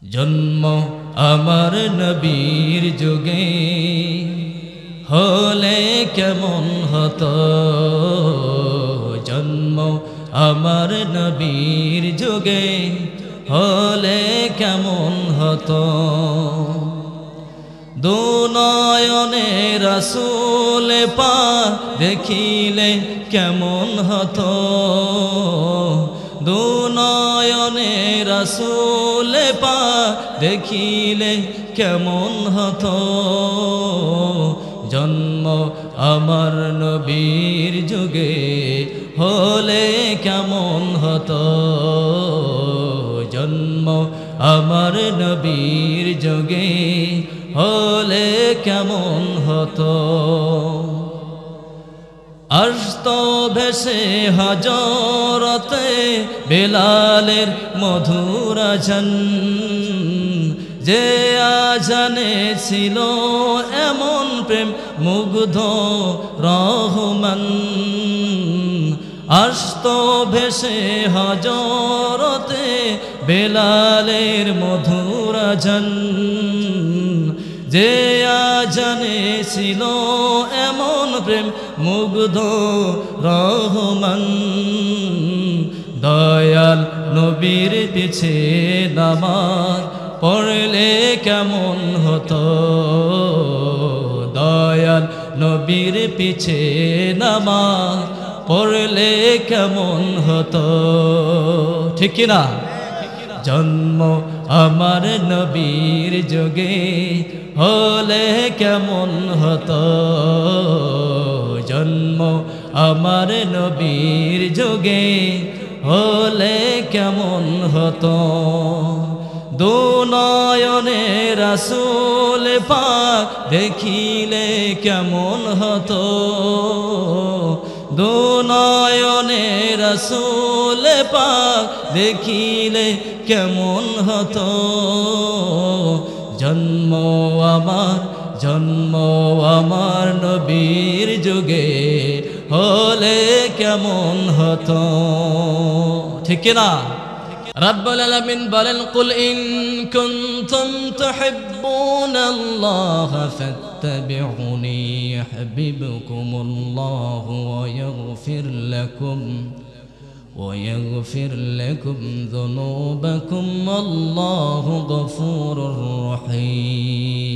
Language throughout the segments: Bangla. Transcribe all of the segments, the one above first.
জন্ম আমার নবীর যুগে হলে কেমন হতো, জন্ম আমার নবীর যুগে হলে কেমন হতো। দুনয়নে রাসূল পাক দেখিলে কেমন হতো, দুনয়নে রাসূল পাক দেখিলে কেমন হতো। জন্ম আমার নবীর যুগে হলে কেমন হতো, জন্ম আমার নবীর যুগে হলে কেমন হতো। আসতো ভেসে হযরতে বেলালের মধুর আযান, যে আযানে ছিল এমন প্রেম মুগ্ধ রহমান। আসতো ভেসে হযরতে বেলালের মধুর আযান, যে আযানে ছিল এমন প্রেম মুগ্ধ রহমান। দয়াল নবীর পিছে নামাজ পড়লে কেমন হতো, দয়াল নবীর পিছে নামাজ পড়লে কেমন হতো, ঠিক কিনা? জন্ম আমার নবীর যুগে হলে কেমন হতো, জন্ম আমার নবীর যুগে হলে কেমন হতো। দুনয়নে রাসূল পাক দেখিলে কেমন হতো, দুনয়নে রাসূল পাক দেখিলে কেমন হতো। জন্ম আমার নবীর যুগে হলে কেমন হতো, ঠিক না? রব্বুল আলামিন বলেন, কুল ইন কুনতুম তুহিব্বুনাল্লাহ ফাত্তাবিউনি ইউহিব্বুকুমুল্লাহু ওয়া ইয়াগফির লাকুম যুনুবাকুম আল্লাহু গফুরুর রহিম।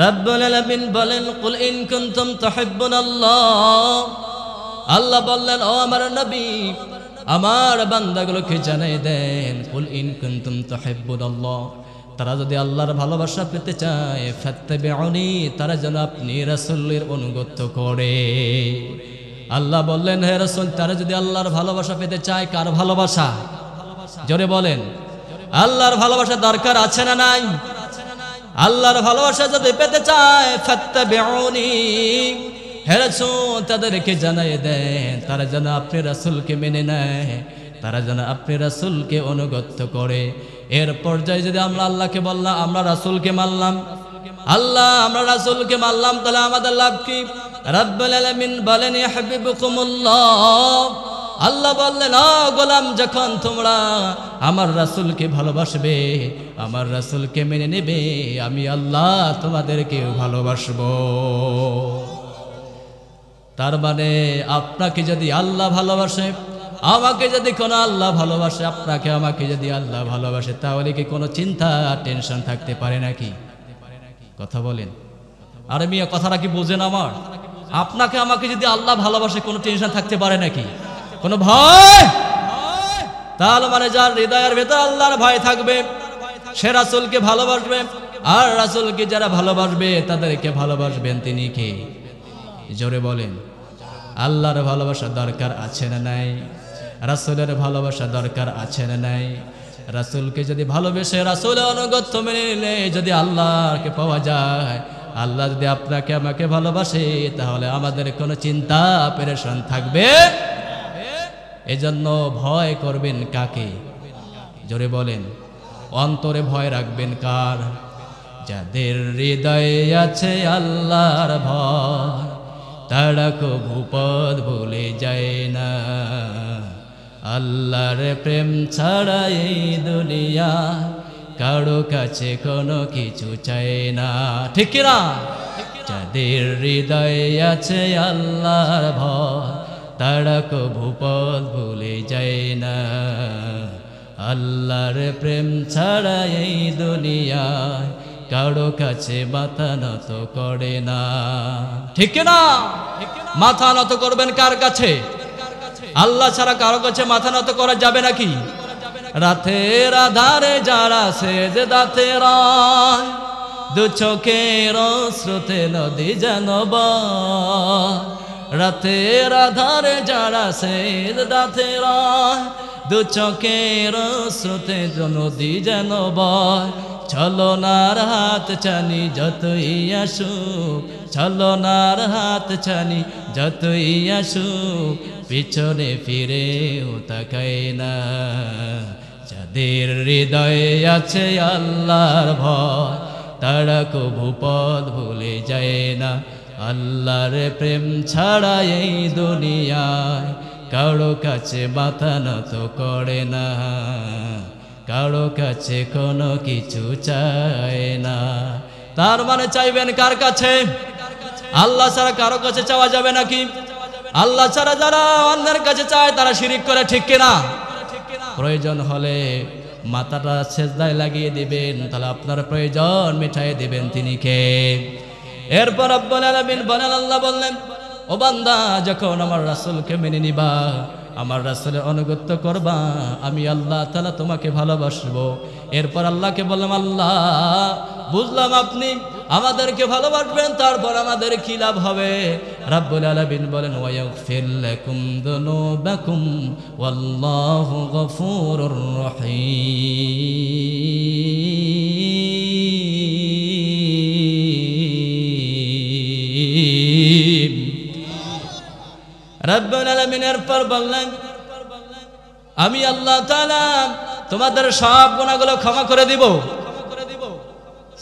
রব্বুল আলামিন বলেন, কুল ইন কুনতুম তুহিব্বুনাল্লাহ, আল্লাহ বললেন ও আমার নবী আমার বান্দাগুলোকে জানাই দেন, কুল ইন কুনতুম তুহিব্বুনাল্লাহ, তারা যদি আল্লাহর ভালোবাসা পেতে চায়, ফাত্তাবিউনি, তারা যেন আপনি রাসূলের অনুগত করে। আল্লাহ বললেন, হে রাসূল, তারা যদি আল্লাহর ভালোবাসা পেতে চায়, কার ভালোবাসা? জোরে বলেন, আল্লাহর ভালোবাসা দরকার আছে না নাই? আল্লাহর ভালোবাসা যদি পেতে চায়, ফাত্তাবিউনি, হে রাসূল তাদেরকে জানাই দেন, তারা যেন আপনি রাসূলকে মেনে নেয়, তারা যেন আপনি রাসূলকে অনুগত করে। এর পর্যায়ে যদি আমরা আল্লাহকে বললাম, আমরা রাসূলকে মানলাম, আল্লাহ আমরা রাসূলকে মানলাম, তাহলে আমাদের লাভ কি? রব্বুল আলামিন বলেন, ইউহিব্বুকুমুল্লাহ, আল্লাহ বললেন ও গোলাম, যখন তোমরা আমার রাসূলকে ভালোবাসবে, আমার রাসূলকে মেনে নেবে, আমি আল্লাহ তোমাদেরকেও ভালোবাসবো। তার মানে আপনাকে যদি আল্লাহ ভালোবাসে, আমাকে যদি কোনো আল্লাহ ভালোবাসে, আপনাকে আমাকে যদি আল্লাহ ভালোবাসে, তাহলে কি কোনো চিন্তা টেনশন থাকতে পারে নাকি? কথা বলেন। আরে মিয়া, কথাটা কি বোঝেন আমার? আপনাকে আমাকে যদি আল্লাহ ভালোবাসে, কোনো টেনশন থাকতে পারে নাকি? কোনো ভয়? তাহলে মানে যার হৃদয়ের ভেতর আল্লাহর ভয় থাকবে, সে রাসূলকে ভালোবাসবে, আর রাসূলকে যারা ভালোবাসবে তাদেরকে ভালোবাসবেন তিনি কে? জোরে বলেন। আল্লাহর ভালোবাসা দরকার আছে না নাই? রাসূলের ভালোবাসা দরকার আছে না নাই? রাসূলকে যদি ভালোবেসে রাসূলের অনুগত মেনে নিলে যদি আল্লাহকে পাওয়া যায়, আল্লাহ যদি আপনাকে আমাকে ভালোবাসে, তাহলে আমাদের কোনো চিন্তা পেরেশান থাকবে। এজন্য ভয় করবেন কাকে? জোরে বলেন। অন্তরে ভয় রাখবেন কার? যাদের হৃদয়ে আছে আল্লাহর ভয়, তারা কভু পথ ভুলে যায় না। আল্লাহর প্রেম ছাড়া এই দুনিয়া কারো কাছে কোনো কিছু চায় না, ঠিক কি না? যাদের হৃদয়ে আছে আল্লাহর ভয় তারা কভু পথ ভুলে যায় না। আল্লাহর প্রেম ছাড়া এই দুনিয়ায় কারো কাছে মাথা নত করে না, ঠিক না? মাথা নত করবেন কার কাছে? আল্লাহ ছাড়া কারো কাছে মাথা নত করা যাবে নাকি? রাতের আধারে যারা সেজদাতে রয় দু চোখের স্রোতে নদী যেন বয়। রাতের আধারে যারা সেজদাতে রয় দু চোখের স্রোতে নদী যেন বয়। ছলনার হাত ছানি যতই আসুক, ছলনার হাত ছানি যতই আসুক, পিছনে ফিরেও তাকায় না। যাদের হৃদয়ে আছে আল্লাহর ভয় তারা কভু পথ ভুলে যায় না। আল্লাহর প্রেম ছাড়া এই দুনিয়ায় কারো কাছে মাথা নত করে না, কারো কাছে কোনো কিছু চায় না। তার মানে চাইবেন কার কাছে? আল্লাহ ছাড়া কারো কাছে চাওয়া যাবে নাকি? আল্লাহ ছাড়া যারা অন্যের কাছে চায় তারা শিরিক করে, ঠিক কিনা? প্রয়োজন হলে মাথাটা সেজদায় লাগিয়ে দিবেন, তাহলে আপনার প্রয়োজন মিটাই দিবেন তিনি কে? এরপর রব্বুল আলামিন বলেন, আল্লাহ বললেন, ও বান্দা যখন আমার রাসূলকে মেনে নিবা, আমার রাসূলের অনুগত্য করবা, আমি আল্লাহ তাআলা তোমাকে ভালোবাসবো। এরপর আল্লাহকে বললাম, আল্লাহ বুঝলাম আপনি আমাদেরকে ভালোবাসবেন, তারপর আমাদের কি লাভ হবে? রব্বুল আলামিন বলেন, ওয়ায়াগফির লাকুম যুনুবাকুম ওয়াল্লাহু গফুরুর রহিম। রব্বুল আলামিন এরপর বললেন, আমি আল্লাহ তাআলা তোমাদের সব গুনাহগুলো ক্ষমা করে দিব।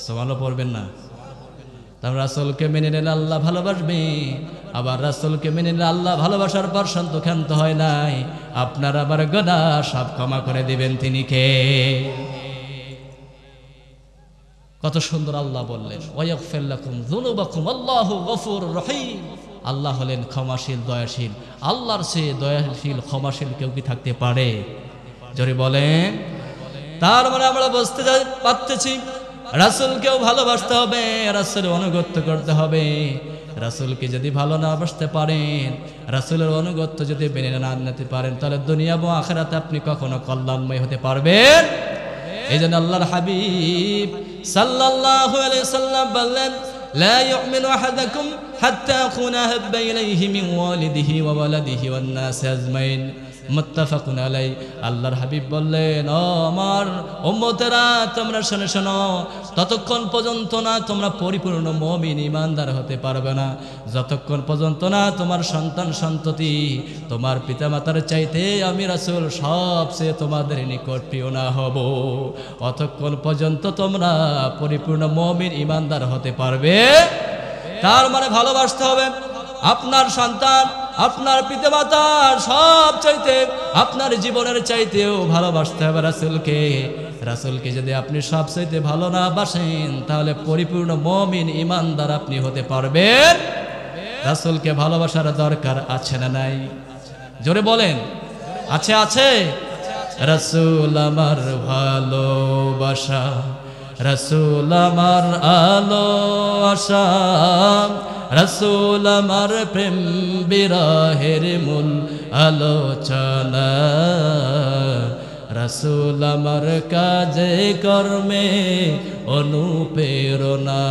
সুবহানাল্লাহ পড়বেন না? তার রাসূলকে মেনে নিলে আল্লাহ ভালোবাসবে, আবার রাসূলকে মেনে নিলে আল্লাহ ভালোবাসার পর সন্তোষান্ত হয় নাই, আপনার আবার গুনাহ সব ক্ষমা করে দিবেন তিনি কে? কত সুন্দর আল্লাহ বললেন, ওয়ায়াগফির লাকুম যুনুবাকুম আল্লাহু গফুরুর রহিম। আল্লাহ হলেন ক্ষমাশীল, দয়াশীল। আল্লাহর চেয়ে দয়াশীল ক্ষমাশীল কেউ কি থাকতে পারে? জোরে বলেন। তার মানে আমরা বুঝতে পারতেছি রাসূলকেও ভালোবাসতে হবে, রাসূলের অনুগত্য করতে হবে। রাসূলকে যদি ভালো না বাসতে পারেন, রাসূলের অনুগত্য যদি মেনে না নিতে পারেন, তাহলে দুনিয়া এবং আখিরাতে আপনি কখনো কল্যাণময় হতে পারবেন। এইজন্য আল্লাহর হাবিব সাল্লাল্লাহু আলাইহি সাল্লাম বললেন, লা ইউমিনু আহাদুকুম হাত্তা আকুনা হাব্বা ইলাইহি মিন ওয়ালিদিহি ওয়া ওয়ালাদিহি ওয়ান নাস আজমাইন। মুত্তাফাকুন আলাইহি। আল্লাহর হাবিব বললেন, ও আমার উম্মতেরা তোমরা শুনে শোনো, ততক্ষণ পর্যন্ত না তোমরা পরিপূর্ণ মুমিন ঈমানদার হতে পারবে না, যতক্ষণ পর্যন্ত না তোমার সন্তান সন্ততি তোমার পিতামাতার চাইতে আমি রাসূল সবচেয়ে তোমাদের নিকট প্রিয় না হব, অতক্ষণ পর্যন্ত তোমরা পরিপূর্ণ মুমিন ঈমানদার হতে পারবে। তার মানে ভালোবাসতে হবে আপনার সন্তান, আপনার পিতামাতার সব চাইতে, আপনার জীবনের চাইতেও ভালোবাসতে হবে রাসূলকে। রাসূলকে যদি আপনি সব চাইতে ভালো না বাসেন, তাহলে পরিপূর্ণ মুমিন ঈমানদার আপনি হতে পারবেন। রাসূলকে ভালোবাসার দরকার আছে না নাই? জোরে বলেন, আছে আছে। রাসূল আমার ভালোবাসা, রাসূল আমার আলো আশা, রাসূল আমার প্রেম বিরহের মূল আলোচনা, রাসূল আমার কাজে কর্মে অনুপ্রেরণা,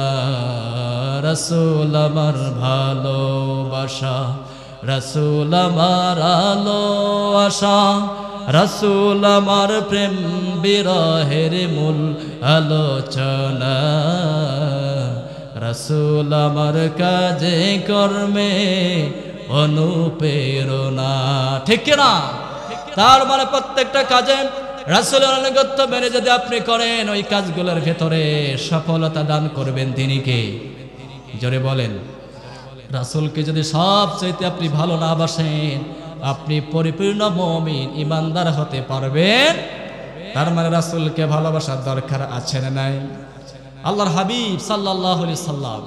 রাসূল আমার ভালোবাসা, রাসূল আমার আলো আশা, রাসূল আমার প্রেম বিরহের মূল আলোচনা, রাসূল আমার কাজে কর্মে অনুপ্রেরণা। ঠিক না? তার মানে প্রত্যেকটা কাজে রাসূলের অনুগত্য মেনে যদি আপনি করেন, ওই কাজগুলোর ভেতরে সফলতা দান করবেন তিনি কে? জোরে বলেন। রাসূলকে যদি সবচাইতে আপনি ভালো না বাসেন, আপনি পরিপূর্ণ মুমিন ইমানদার হতে পারবেন? তার মানে রাসূলকে ভালোবাসার দরকার আছে না নাই? আল্লাহর হাবিব সাল্লাল্লাহু আলাইহি সাল্লাম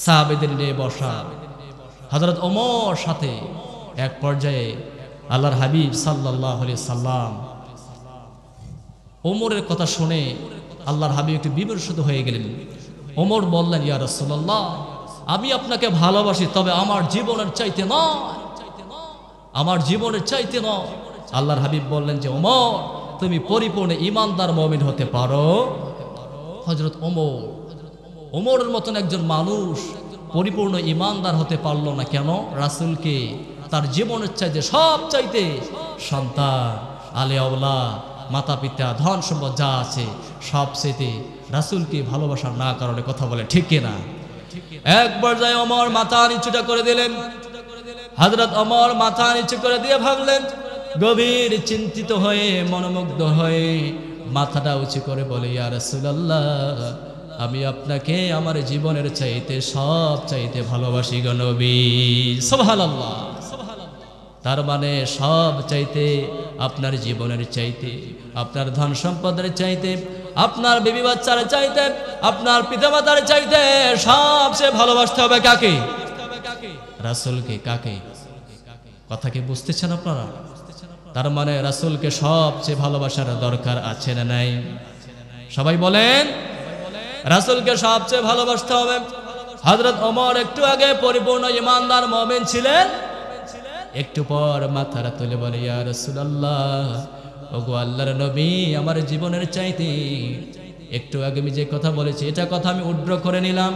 সাহাবীদের নিয়ে বসা, হযরত ওমর সাথে এক পর্যায়ে আল্লাহর হাবিব সাল্লাল্লাহু আলাইহি সাল্লাম ওমরের কথা শুনে আল্লাহর হাবিব একটু বিমর্ষিত হয়ে গেলেন। ওমর বললেন, ইয়া রাসূলুল্লাহ, আমি আপনাকে ভালোবাসি, তবে আমার জীবনের চাইতে নয়, আমার জীবনের চাইতে নয়। আল্লাহর হাবিব বললেন যে, ওমর, তুমি পরিপূর্ণ ইমানদার মুমিন হতে পারো। হযরত ওমরের মতন একজন মানুষ পরিপূর্ণ ইমানদার হতে পারলো না কেন? রাসূলকে তার জীবনের চাইতে সব চাইতে, সন্তান, আলে আওলাদ, মাতা পিতা, ধন সম্পদ যা আছে সব চাইতে রাসূলকে ভালোবাসার না কারণে কথা বলে, ঠিক কিনা? একবার যায় ওমর মাথা নিচুটা করে দিলেন। হযরত ওমর মাথা নিচু করে দিয়ে ভাবলেন, গভীর চিন্তিত হয়ে মনোমুগ্ধ হয়ে মাথাটা উঁচু করে বলে, ইয়া রাসূলুল্লাহ, আমি আপনাকে আমার জীবনের চাইতে সব চাইতে ভালোবাসি গো নবী। সুবহানাল্লাহ। তার মানে সব চাইতে, আপনার জীবনের চাইতে, আপনার ধন সম্পদের চাইতে, আপনার বিবি বাচ্চার চাইতে, আপনার পিতামাতার চাইতে সবচেয়ে ভালোবাসতে হবে কাকে? রাসূলকে। কাকে? কথা কি বুঝতেছেন আপনারা? তার মানে রাসূলকে সবচেয়ে ভালোবাসার দরকার আছে না নাই? সবাই বলেন, রাসূলকে সবচেয়ে ভালোবাসতে হবে। হযরত ওমর একটু আগে পরিপূর্ণ ইমানদার মুমিন ছিলেন, একটু পর মাথাটা তুলে বলে, ইয়া রাসূলুল্লাহ, ওগো আল্লাহর নবী, আমার জীবনের চাইতে, একটু আগে আমি যে কথা বলেছি এটা কথা আমি উদ্র করে নিলাম,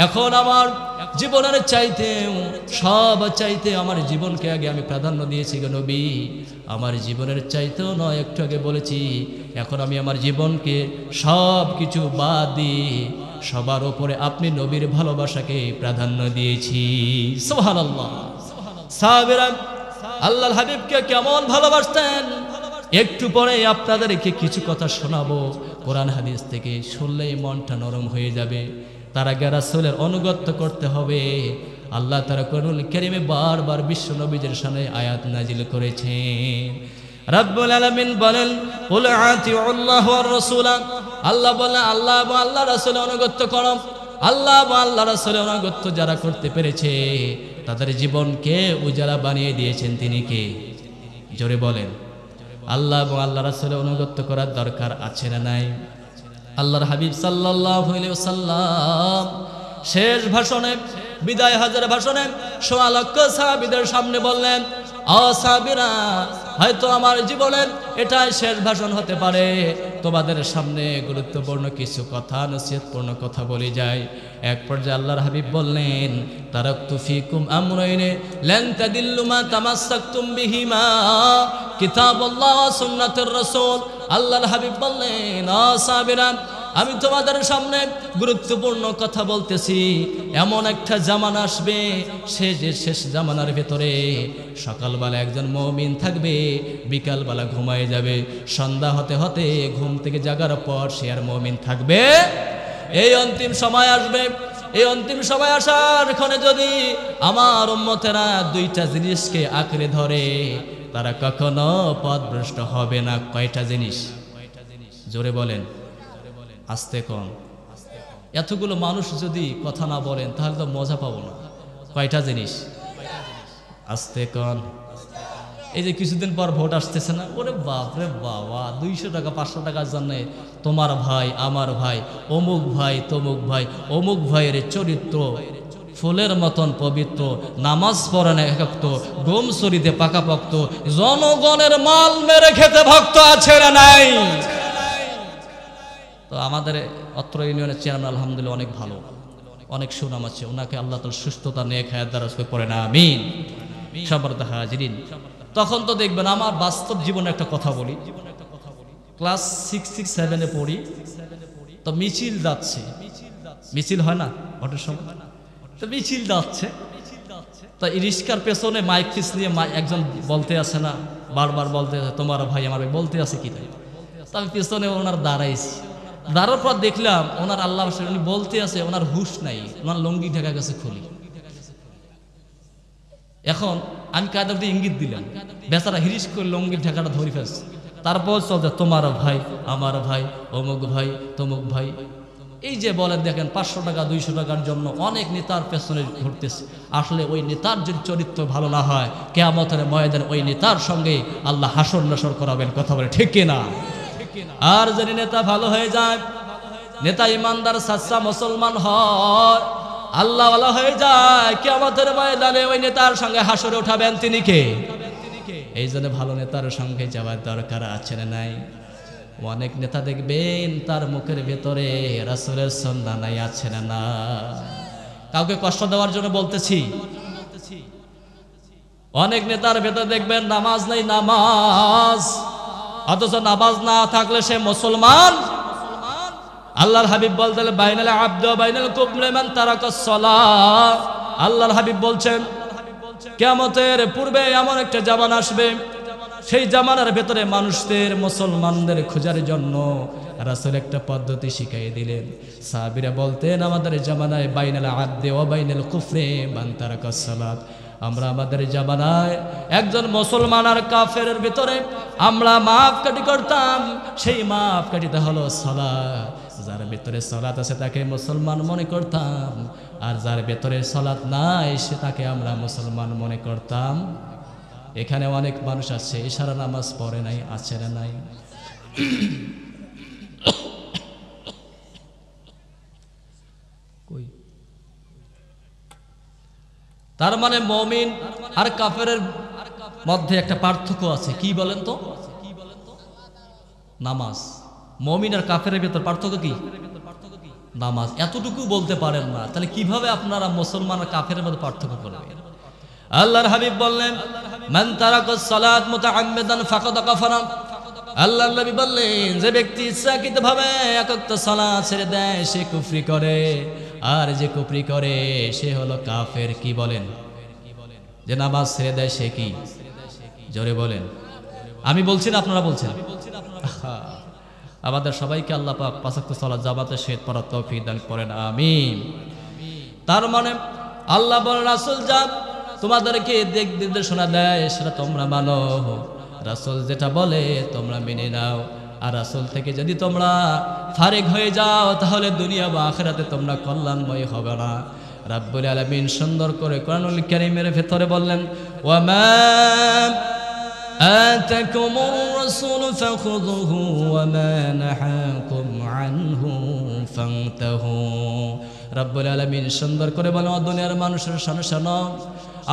এখন আমার জীবনের চাইতে, সব চাইতে আমার জীবনকে আগে আমি প্রাধান্য দিয়েছি গো নবী। আমার জীবনের চাইতেও নয়, একটু আগে বলেছি, এখন আমি আমার জীবনকে সব কিছু বাদ দিয়ে সবার উপরে আপনি নবীর ভালোবাসাকে প্রাধান্য দিয়েছি। সুবহানাল্লাহ। সাহাবীরা আল্লাহর হাবিবকে কেমন ভালোবাসতেন, একটু পরে আপনাদেরকে কিছু কথা শোনাবো কোরআন হাদিস থেকে, শুনলেই মনটা নরম হয়ে যাবে। তার আগে রাসূলের অনুগত্য করতে হবে। আল্লাহ তাআলা কোরআনুল কারীমে বারবার বিশ্ব নবীদের সামনে আয়াত নাজিল করেছেন। রব্বুল আলামিন বলেন, কুল আতিউল্লাহ ওয়ার রাসূল, আল্লাহ বলেন আল্লাহ এবং আল্লাহ রাসূলের অনুগত্য করো। আল্লাহ এবং আল্লাহ রাসূলের অনুগত্য যারা করতে পেরেছে তাদের জীবনকে উজালা বানিয়ে দিয়েছেন তিনি কে? জোরে বলেন। আল্লাহ এবং আল্লাহ রাসূলের অনুগত্য করার দরকার আছে না নাই? আল্লাহর হাবিব সাল্লাল্লাহু আলাইহি ওয়াসাল্লাম শেষ ভাষণে, বিদায় হজের ভাষণে সোয়া লক্ষ সাহাবীদের সামনে বললেন, ও সাহাবীরা, হয়তো আমার জীবনের এটাই শেষ ভাষণ হতে পারে, তোমাদের সামনে গুরুত্বপূর্ণ কিছু কথা, নসিহতপূর্ণ কথা বলে যায়। এক পর্যায়ে আল্লাহর হাবিব বললেন, তারাকতু ফিকুম আমরাইনে লান তাদিল্লু মা তামাসসাকতুম বিহিমা, কিতাবুল্লাহ ওয়া সুন্নাতুর রাসূল। আল্লাহর হাবিব বললেন, ও সাহাবীরা, আমি তোমাদের সামনে গুরুত্বপূর্ণ কথা বলতেছি। এমন একটা জামানা আসবে, সে যে শেষ জামানার ভেতরে সকালবেলা একজন মুমিন থাকবে, বিকালবেলা ঘুমায় যাবে, সন্ধ্যা হতে হতে ঘুম থেকে জাগার পর সে আর মুমিন থাকবে। এই অন্তিম সময় আসবে। এই অন্তিম সময় আসার ক্ষণে যদি আমার উম্মতেরা দুইটা জিনিসকে আঁকড়ে ধরে, তারা কখনো পথভ্রষ্ট হবে না। কয়টা জিনিস? জোরে বলেন, আস্তে কন। এতগুলো মানুষ যদি কথা না বলেন তাহলে তো মজা পাবো না। কয়টা জিনিস? আস্তে কন। এই যে কিছুদিন পর ভোট আসতেছে না, ওরে বাপরে বাবা, 200 টাকা 500 টাকার জন্য তোমার ভাই, আমার ভাই, অমুক ভাই, তমুক ভাই, অমুক ভাইয়ের চরিত্র ফুলের মতন পবিত্র, নামাজ পড়েন একাক্ত, গম শরীতে পাকাপোক্ত, জনগণের মাল মেরে খেতে ভক্ত আছে না নাই? তো আমাদের অত্র ইউনিয়নের চেয়ারম্যান আলহামদুলিল্লাহ অনেক ভালো, অনেক সুনাম আছে। ওনাকে আল্লাহ তাআলা সুস্থতা নিয়ে খায়াত দারাজ করে পড়ে না, আমিন। সম্মানিত হাজিরিন, তখন তো দেখবেন, আমার বাস্তব জীবনে একটা কথা বলি। ক্লাস 6-7 পড়ি, তো মিছিল যাচ্ছে, মিছিল হয় না ভোটের সময়, তো মিছিল যাচ্ছে, তো রিস্কার পেছনে মাইক পিস নিয়ে একজন বলতে আসে না, বারবার বলতে আছে, তোমার ভাই আমার ভাই বলতে আছে কি তাই। তো আমি পেছনে ওনার দাঁড়াইছি, দাঁড়ার পর দেখলাম ওনার আল্লাহ উনি বলতে আছে, ওনার হুশ নাই, ওনার লুঙ্গি ঢাকা গেছে খুলি। এখন আমি কায়দার দিয়ে ইঙ্গিত দিলাম, বেচারা হিরিশ করে লঙ্গির ঢাকাটা ধরে ফেলছে। তারপর চলছে তোমার ভাই, আমার ভাই, অমুক ভাই, তমুক ভাই। এই যে বলেন, দেখেন 500 টাকা 200 টাকার জন্য অনেক নেতার পেছনে ঘুরতেছে। আসলে ওই নেতার যদি চরিত্র ভালো না হয়, কিয়ামতের ময়দানে ওই নেতার সঙ্গে আল্লাহ হাসর নাসর করাবেন। কথা বলে ঠিক কিনা? আর যদি নেতা ভালো হয়ে যায়, নেতা ইমানদার সাচ্চা মুসলমান হয়, আল্লাহ ওয়ালা হয়ে যায়, কিয়ামতের ময়দানে ওই নেতার সঙ্গে হাসরে উঠাবেন তিনি কে? এই জন্য ভালো নেতার সঙ্গে যাওয়ার দরকার আছে না নাই? অনেক নেতা দেখবেন তার মুখের ভেতরে রাসূলের সুন্নাহ নাই, আছে না না? কাউকে কষ্ট দেওয়ার জন্য বলতেছি। অনেক নেতার ভেতরে দেখবেন নামাজ নাই, নামাজ, অথচ নামাজ না থাকলে সে মুসলমান। আল্লাহর হাবিব বলতেন বাইনাল আবদু বাইনাল কুফরি মান তারাকাস সালাহ। আল্লাহর হাবিব বলছেন কিয়ামতের পূর্বে এমন একটা জামানা আসবে, সেই জামানার ভেতরে মানুষদের, মুসলমানদের খোঁজার জন্য রাসূল একটা পদ্ধতি শিখিয়ে দিলেন। সাহাবীরা বলতেন আমাদের জামানায় বাইনাল আবদু ওয়া বাইনাল কুফরি মান তারাকাস সালাত। আমরা আমাদের জামানায় একজন মুসলমান আর কাফেরের ভিতরে আমরা মাফ কাটি করতাম। সেই মাফ কাটিতে হলো সালাত। যার ভিতরে সালাত আছে তাকে মুসলমান মনে করতাম, আর যার ভিতরে সালাত নাই সে তাকে আমরা মুসলমান মনে করতাম। এখানে অনেক মানুষ আছে ইশারা নামাজ পড়ে নাই, আছে না নাই? কই? তার মানে মুমিন আর কাফেরের মধ্যে একটা পার্থক্য আছে। কি বলেন তো? নামাজ। মুমিন আর কাফেরের ভিতর পার্থক্য কি? নামাজ। এতটুকু বলতে পারেন না, তাহলে কিভাবে আপনারা মুসলমান আর কাফেরের মধ্যে পার্থক্য করবেন? আল্লাহর হাবিব বললেন মান তারাকাস সালাত মুতাআম্মিদান ফাকাদ কাফারা। আল্লাহর নবী বললেন যে ব্যক্তি ইচ্ছাকৃতভাবে এক ওয়াক্ত সালাত ছেড়ে দেয় সে কুফরি করে, আর যে কুফরি করে সে হলো কাফের। কি বলেন? যে নামাজ ছেড়ে দেয় সে কি? জোরে বলেন। আমি বলছি না আপনারা বলছেন? আমাদের সবাইকে আল্লাহ পাক 5 ওয়াক্ত সালাত জামাতে শেষ পড়ার তৌফিক দান করেন, আমিন। তার মানে আল্লাহ বলেন রাসূল যা তোমাদেরকে দিক নির্দেশনা দেয় সেটা তোমরা মানো, রাসূল যেটা বলে তোমরা মেনে নাও। আর রাসূল থেকে যদি তোমরা ফারিগ হয়ে যাও তাহলে দুনিয়া বা আখিরাতে তোমরা কল্যাণময় হবে না। রাব্বুল আলামিন সুন্দর করে কোরআনুল কারীমের ভেতরে বললেন ওয়া মা আতাকুমুর রাসূলু ফাখুযুহু ওয়া মা নাহাকুম আনহু ফান্তাহু। রাব্বুল আলামিন সুন্দর করে বলেন ও দুনিয়ার মানুষের শোনো,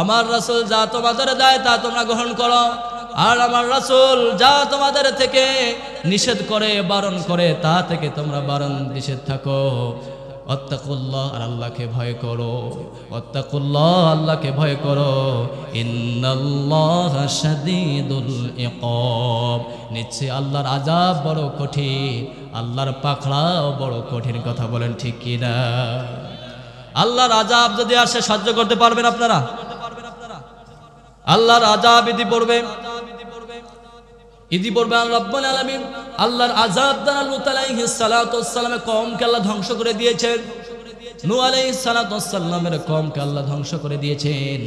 আমার রাসূল যা তোমাদের দেয় তা তোমরা গ্রহণ করো, আর আমার রাসূল যা তোমাদের থেকে নিষেধ করে, বারণ করে, তা থেকে তোমরা বারণ নিষেধ থাকো। ওয়াত্তাকুল্লাহ, আর আল্লাহকে ভয় করো। ওয়াত্তাকুল্লাহ, আল্লাহকে ভয় করো। ইন্নাল্লাহা শাদীদুল ইকাব, নিশ্চয় আল্লাহর আযাব বড় কঠিন, আল্লাহর পাকড়াও বড় কঠিন। কথা বলেন ঠিক কি না? আল্লাহর আযাব যদি আসে সহ্য করতে পারবেন আপনারা? আল্লাহর আযাব ইদি পড়বে, ইদি পড়বে রব্বুল আলামিন। আল্লাহর আযাব দ্বারা লূত আলাইহিস সালাতু ওয়াস সালামের কওমকে আল্লাহ ধ্বংস করে দিয়েছেন। নূহ আলাইহিস সালাতু ওয়াস সালামের কওমকে আল্লাহ ধ্বংস করে দিয়েছেন।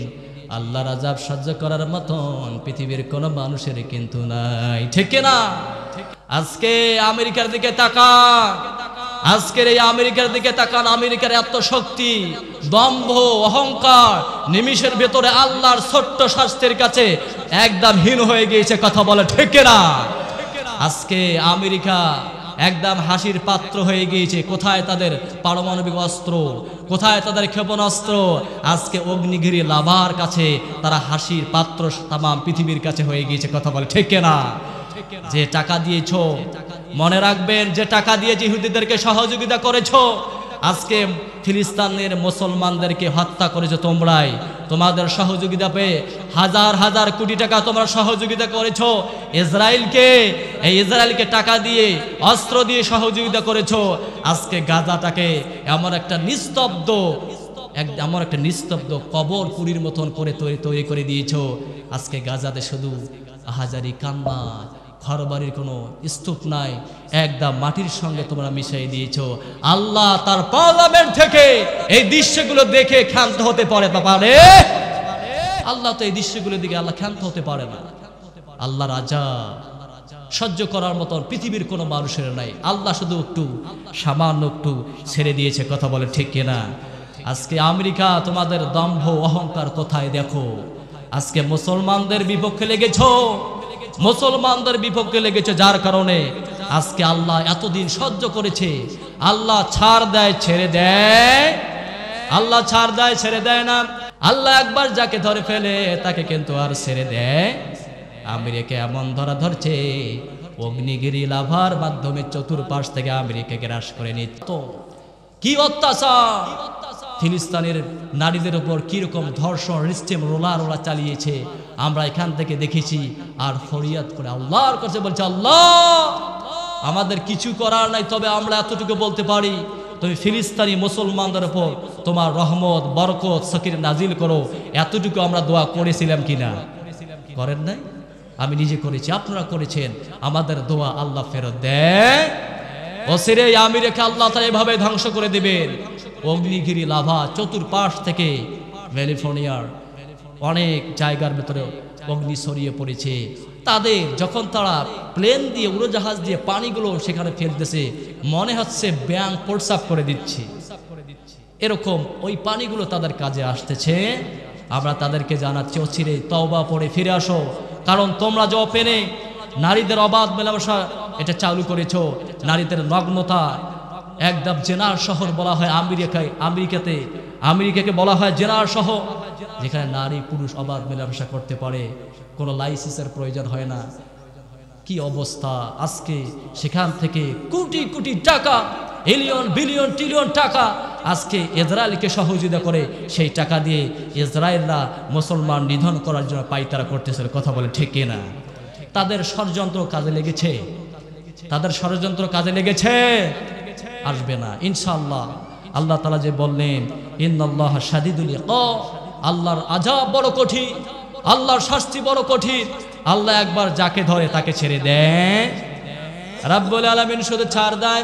আল্লাহর আযাব সহ্য করার মতন পৃথিবীর কোনো মানুষের কিন্তু নাই, ঠিক না? আজকে আমেরিকার দিকে তাকান, আজকের এই আমেরিকার দিকে তাকান। আমেরিকার এত শক্তি, দম্ভ, অহংকার, নিমিষের ভেতরে আল্লাহর ছোট্ট শাস্তির কাছে একদম হীন হয়ে গিয়েছে। কথা বলে ঠিক না? আজকে আমেরিকা একদম হাসির পাত্র হয়ে গিয়েছে। কোথায় তাদের পারমাণবিক অস্ত্র, কোথায় তাদের ক্ষেপণাস্ত্র? আজকে অগ্নিগিরি লাভার কাছে তারা হাসির পাত্র তামাম পৃথিবীর কাছে হয়ে গিয়েছে। কথা বলে ঠিক না? যে টাকা দিয়েছো, মনে রাখবেন, যে টাকা দিয়ে ইহুদিদেরকে সহযোগিতা করেছো, আজকে ফিলিস্তিনের মুসলমানদেরকে হত্যা করেছো তোমরাই। তোমাদের সহযোগিতা পেয়ে হাজার হাজার কোটি টাকা তোমরা সহযোগিতা করেছো ইসরায়েলকে। এই ইসরায়েলকে টাকা দিয়ে, অস্ত্র দিয়ে সহযোগিতা করেছো। আজকে গাজাটাকে এমন একটা নিস্তব্ধ কবর পুরীর মতন করে তৈরি করে দিয়েছো। আজকে গাজাতে শুধু আহাজারি কান্না, ঘরবাড়ির কোনো স্তূপ নাই, একদম মাটির সঙ্গে তোমরা মিশিয়ে দিয়েছো। আল্লাহ তার পার্লামেন্ট থেকে এই দৃশ্যগুলো দেখে ক্ষান্ত হতে পারে? আল্লাহ তো এই দৃশ্যগুলোর দিকে আল্লাহ ক্ষান্ত হতে পারে না। আল্লাহর আযাব সহ্য করার মতো পৃথিবীর কোনো মানুষের নাই। আল্লাহ শুধু একটু সামান্য একটু ছেড়ে দিয়েছে। কথা বলে ঠিক কিনা? আজকে আমেরিকা তোমাদের দম্ভ অহংকার কোথায় দেখো। আজকে মুসলমানদের বিপক্ষে লেগেছো, মুসলমানদের বিপক্ষে লেগেছে, যার কারণে আজকে আল্লাহ এতদিন সহ্য করেছে। আল্লাহ ছাড় দেয় ছেড়ে দেয়, আল্লাহ ছাড় দেয় ছেড়ে দেয় না। আল্লাহ একবার যাকে ধরে ফেলে তাকে কিন্তু আর ছেড়ে দেয়। আমেরিকা এমন ধরা ধরছে, অগ্নিগিরি লাভার মাধ্যমে চতুর্পাশ থেকে আমেরিকা গ্রাস করে নিত। কি অত্যাচার! ফিলিস্তিনের নারীদের উপর কিরকম ধর্ষণ সিস্টেম রোলা চালিয়েছে আমরা এখান থেকে দেখেছি। আর ফরিয়াদ করে আল্লাহর কাছে বলছে, আল্লাহ আমাদের কিছু করার নাই, তবে আমরা এতটুকু বলতে পারি, তুমি ফিলিস্তিনি মুসলমানদের উপর তোমার রহমত বরকত সকির নাজিল করো। এতটুকু আমরা দোয়া করেছিলাম কিনা? করেন নাই? আমি নিজে করেছি, আপনারা করেছেন। আমাদের দোয়া আল্লাহ ফেরত দেয়। অচিরে আমেরিকা আল্লাহ তাআলা এভাবে ধ্বংস করে দিবেন। অগ্নিগিরি লাভা চতুর্পাশ থেকে ক্যালিফোর্নিয়ার অনেক জায়গার ভেতরে অগ্নি ছড়িয়ে পড়েছে। তাদের যখন তারা প্লেন দিয়ে উড়োজাহাজ দিয়ে পানিগুলো সেখানে ফেলতেছে, মনে হচ্ছে ব্যাং প্রস্রাব করে দিচ্ছে, এরকম ওই পানিগুলো তাদের কাজে আসতেছে। আমরা তাদেরকে জানাচ্ছি, অচিরে তওবা পড়ে ফিরে আসো। কারণ তোমরা যে ওপেনে নারীদের অবাধ মেলামেশা এটা চালু করেছো, নারীদের নগ্নতা একদম জেনার শহর বলা হয় আমেরিকাকে বলা হয় জেনার শহর, যেখানে নারী পুরুষ অবাধ মেলামেশা করতে পারে, কোনো লাইসেন্সের প্রয়োজন হয় না। কি অবস্থা! আজকে সেখান থেকে কোটি কোটি টাকা, বিলিয়ন বিলিয়ন ট্রিলিয়ন টাকা আজকে ইসরায়েলকে সহযোগিতা করে, সেই টাকা দিয়ে ইসরায়েলরা মুসলমান নিধন করার জন্য পাইতারা করতেছে। কথা বলে ঠিক কিনা? তাদের ষড়যন্ত্র কাজে লেগেছে, তাদের ষড়যন্ত্র কাজে লেগেছে। আসবে না ইনশাআল্লাহ। আল্লাহ তাআলা যে বললেন, ইন্নাল্লাহা শাদীদুল ইকাব, আল্লাহর আযাব বড় কঠিন, আল্লাহর শাস্তি বড় কঠিন। আল্লাহ একবার যাকে ধরে তাকে ছেড়ে দেয়। রাব্বুল আলামিন শুধু ছাড় দেয়,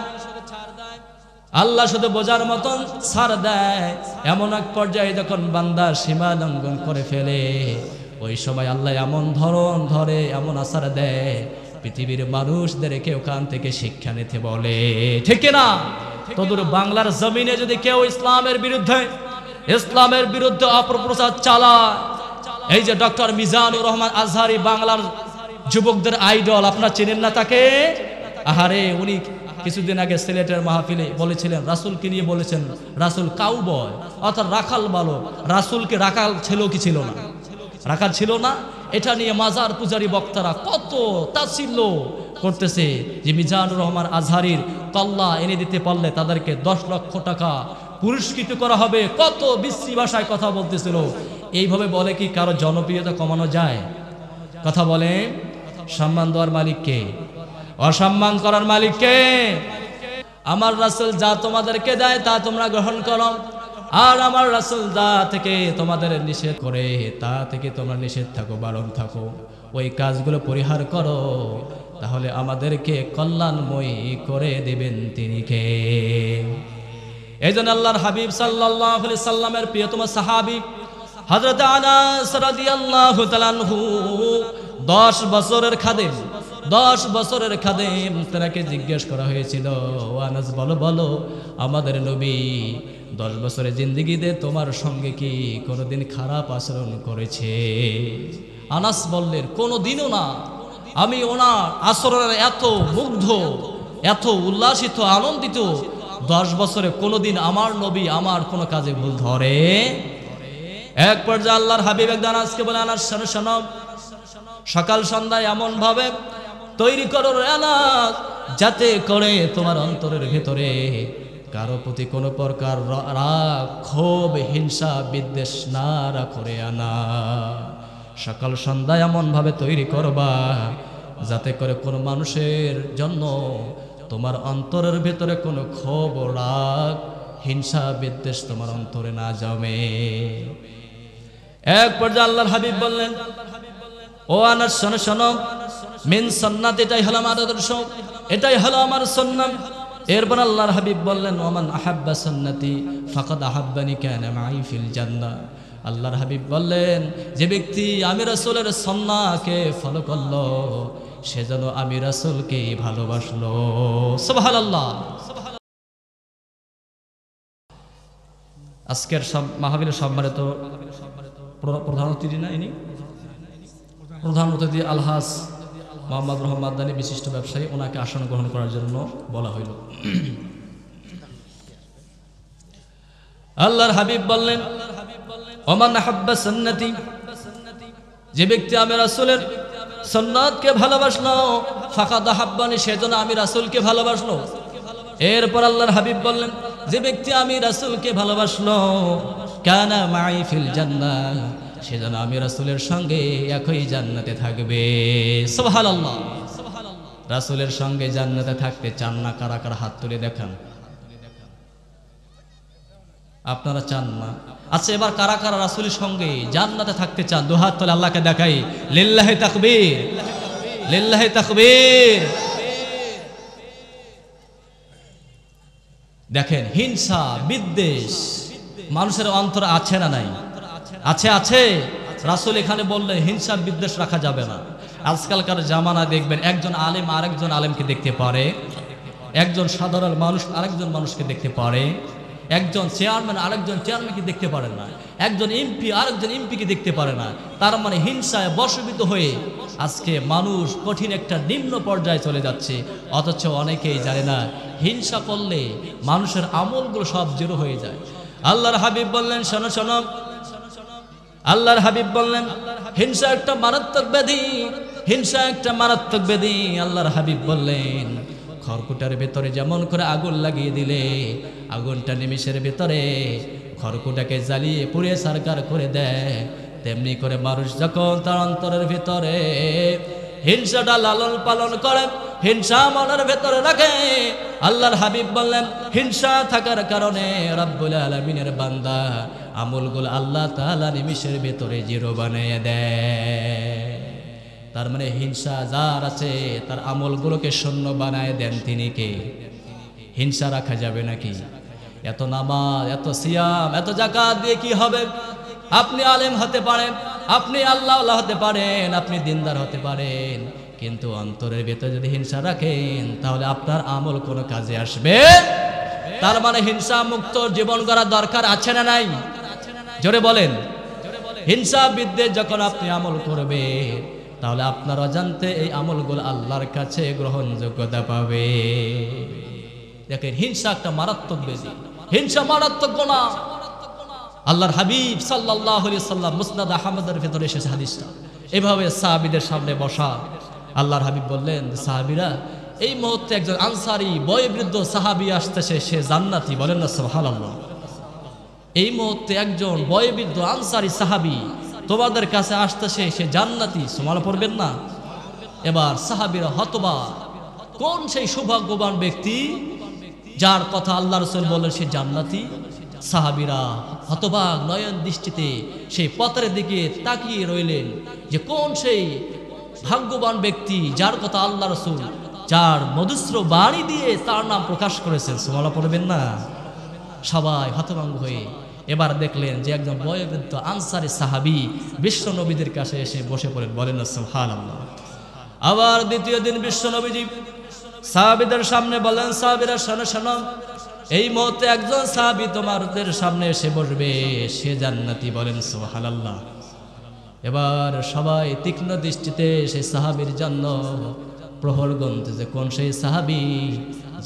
আল্লাহ শুধু বোঝার মতন ছাড় দেয়। এমন এক পর্যায়ে যখন বান্দা সীমা লঙ্ঘন করে ফেলে, ওই সময় আল্লাহ এমন ধরন ধরে, এমন আসার দেয়, পৃথিবীর মানুষদেরকে ওখান থেকে শিক্ষা নিতে বলে। ঠিক না? তোদের বাংলার জমিনে যদি কেউ ইসলামের বিরুদ্ধে অপপ্রচার চালায়, এই যে ডক্টর মিজানুর রহমান আজহারি, বাংলার যুবকদের আইডল, আপনারা চেনেন না তাকে? আহারে, উনি কিছুদিন আগে সিলেটের মাহফিলে বলেছিলেন, রাসূলকে নিয়ে বলেছেন রাসূল কাউবয়, অর্থাৎ রাখাল বালক। রাসূলকে রাখাল ছিল কি ছিল না? রাখাল ছিল না। এটা নিয়ে মাজার পূজারী বক্তারা কত তাচ্ছিল্য করতেছে যে মিজানুর রহমান আজহারির কল্লা এনে দিতে পারলে তাদেরকে 10 লক্ষ টাকা পুরস্কৃত করা হবে। কত বিশ্রী ভাষায় কথা বলতেছিল। এইভাবে বলে কি কারো জনপ্রিয়তা কমানো যায়? কথা বলে। সম্মান দেওয়ার মালিককে, অসম্মান করার মালিককে। আমার রাসূল যা তোমাদেরকে দেয় তা তোমরা গ্রহণ করো, আর আমার রাসূল যা থেকে তোমাদের নিষেধ করে তা থেকে তোমরা নিষেধ থাকো, বারণ থাকো, ওই কাজগুলো পরিহার করো, তাহলে আমাদেরকে কল্যাণময়ী করে দিবেন তিনি কে? এই জন্য আল্লাহর হাবিব সাল্লাল্লাহু আলাইহি সাল্লামের প্রিয়তম সাহাবী হযরত আনাস রাদিয়াল্লাহু তাআলা আনহু 10 বছরের খাদেম, তাকে জিজ্ঞেস করা হয়েছিল, ও আনাস বলো আমাদের নবী 10 বছরের জিন্দেগিতে তোমার সঙ্গে কি কোনোদিন খারাপ আচরণ করেছে? আনাস বললেন, কোনোদিনও না। আমি ওনার আচরণের এত মুগ্ধ, এত উল্লাসিত, আনন্দিত, 10 বছরে কোনোদিন আমার নবী আমার কোনো কাজে ভুল ধরে। এক পর্যায়ে আল্লাহর হাবিব একদিন আনাসকে বলে, আনাস শোনো, সকাল সন্ধ্যায় এমন ভাবে তৈরি করো আনাস, যাতে করে তোমার অন্তরের ভেতরে কারো প্রতি কোনো প্রকার রাগ, ক্ষোভ, হিংসা, বিদ্বেষ না রাখরে আনা। সকাল সন্ধ্যায় এমন ভাবে তৈরি করবা যাতে করে কোনো মানুষের জন্য তোমার অন্তরের ভেতরে কোনো ক্ষোভ, রাগ, হিংসা, বিদ্বেষ তোমার অন্তরে না জমে। এক পর্যায়ে আল্লাহর হাবিব বললেন, ও আনাস শোনো, মিন সুন্নাত, এটাই হলো আমার আদর্শ, এটাই হলো আমার সুন্নাত। এরপর আল্লাহর হাবিব বললেন, ওমান আহাব্বা সুন্নতি ফাকাদ আহাব্বানি কানা মাই ফিল জান্নাহ। আল্লাহর হাবিব বললেন, যে ব্যক্তি আমি রাসূলের সুন্নাহকে ফলো করলো সে যেন আমি রাসূলকে ভালোবাসলো। সুবহানাল্লাহ। আজকের মাহফিলের সম্মানিত প্রধান অতিথি না, ইনি প্রধান অতিথি আলহাজ মোহাম্মদ রহমান দানি, বিশিষ্ট ব্যবসায়ী, ওনাকে আসন গ্রহণ করার জন্য বলা হইল। আল্লাহর হাবিব বললেন, ওমান হাব্বা সুন্নতি, যে ব্যক্তি আমি রাসূলের সুন্নাতকে ভালোবাসলো, ফাকাদ হাব্বানি, সেজন্য আমি রাসূলকে ভালোবাসলো। এরপর আল্লাহর হাবিব বললেন, যে ব্যক্তি আমি রাসূলকে ভালোবাসলো, কানা মাই ফিল জান্নাহ, সেজন্য আমি রাসূলের সঙ্গে একই জান্নাতে থাকবে। সুবহানাল্লাহ। রাসূলের সঙ্গে জান্নাতে থাকতে চান না? কারা কারা হাত তুলে দেখান। আপনারা চান না? আচ্ছা, এবার কারা কারা রাসূলের সঙ্গে জান্নাতে থাকতে চান? দু হাত তুলে আল্লাহকে দেখাই। লিল্লাহি তাকবীর, লিল্লাহি তাকবীর। দেখেন, হিংসা বিদ্বেষ মানুষের অন্তরে আছে না নাই? আছে, আছে। রাসূল এখানে বললেন হিংসা বিদ্বেষ রাখা যাবে না। আজকালকার জামানা দেখবেন একজন আলেম আরেকজন আলেমকে দেখতে পারে, একজন সাধারণ মানুষ আরেকজন মানুষকে দেখতে পারে, একজন চেয়ারম্যান আরেকজন চেয়ারম্যানকে দেখতে পারে না, একজন এমপি আরেকজন এমপিকে দেখতে পারে না। তার মানে হিংসায় বশীভূত হয়ে আজকে মানুষ কঠিন একটা নিম্ন পর্যায়ে চলে যাচ্ছে। অথচ অনেকেই জানে না হিংসা করলে মানুষের আমলগুলো সব জিরো হয়ে যায়। আল্লাহর হাবিব বললেন, শোনো শোনো, আল্লাহর হাবিব বললেন হিংসা একটা মারাত্মক ব্যাধি, হিংসা একটা মারাত্মক ব্যাধি। আল্লাহর হাবিব বললেন, খড়কুটার ভেতরে যেমন করে আগুন লাগিয়ে দিলে আগুনটা নিমেষের ভেতরে খড়কুটাকে জ্বালিয়ে পুড়িয়ে সারকার করে দেয়, তেমনি করে মানুষ যখন তার অন্তরের ভিতরে হিংসাটা লালন পালন করে, হিংসা মনের ভেতরে রাখে, আল্লাহর হাবিব বললেন হিংসা থাকার কারণে রব্বুল আলামিনের বান্দা আমলগুলো আল্লাহ তাআলা নিমেষের ভেতরে জিরো বানিয়ে দেয়। তার মানে হিংসা যার আছে তার আমলগুলোকে শূন্য বানায় দেন তিনি কে? হিংসা রাখা যাবে নাকি? এত নামাজ, এত সিয়াম, এত যাকাত দিয়ে কি হবে? আপনি আলেম হতে পারেন, আপনি আল্লাহওয়ালা হতে পারেন, আপনি দিনদার হতে পারেন, কিন্তু অন্তরের ভেতরে যদি হিংসা রাখেন তাহলে আপনার আমল কোনো কাজে আসবে। তার মানে হিংসা মুক্ত জীবন গড়া দরকার আছে না নাই? জোরে বলেন। হিংসা বিদ্বেষ যখন আপনি আমল করবে তাহলে আপনার অজান্তে এই আমলগুলো আল্লাহর কাছে গ্রহণযোগ্যতা পাবে। দেখেন, হিংসা একটা মারাত্মক ব্যাধি, হিংসা মারাত্মক গুনাহ। আল্লাহর হাবিব সাল্লাল্লাহু আলাইহি সাল্লাম মুসনাদ আহমদের ভেতরে এসেছে হাদিসটা, এভাবে সাহাবীদের সামনে বসা। আল্লাহর হাবিব বললেন, সাহাবীরা, এই মুহূর্তে একজন আনসারী বয়োবৃদ্ধ সাহাবী আসতেছে, সে জান্নাতি। বলেন না সুবহানাল্লাহ। এই মুহূর্তে একজন বয়োবৃদ্ধ আনসারী সাহাবী তোমাদের কাছে আসতেছে, সে জান্নাতি। সুবহানাল্লাহ পড়বেন না? এবার সাহাবীরা হতবাক, কোন সেই সৌভাগ্যবান ব্যক্তি যার কথা আল্লাহ রাসূল বললেন সে জান্নাতি? সাহাবীরা হতবাক নয়ন দৃষ্টিতে সেই পথের দিকে তাকিয়ে রইলেন যে কোন সেই ভাগ্যবান ব্যক্তি যার কথা আল্লাহ রাসূল যার মধুস্র বাণী দিয়ে তার নাম প্রকাশ করেছেন। সুবহানাল্লাহ পড়বেন না? সবাই হতভম্ব হয়ে এবার দেখলেন যে একজন বয়োবৃদ্ধ আনসারী সাহাবী বিশ্ব নবীদের কাছে এসে বসে পড়েন। বলেন না সুবহানাল্লাহ। আবার দ্বিতীয় দিন বিশ্ব নবীজি সাহাবীদের সামনে বলেন, সাহাবীরা শোনো শোনো, এই মুহূর্তে একজন সাহাবী তোমাদের সামনে এসে বসবে, সে জান্নাতি। বলেন সুবহানাল্লাহ। এবার সবাই তীক্ষ্ণ দৃষ্টিতে সেই সাহাবীর জন্য প্রহর গুনতেছে, কোন সেই সাহাবী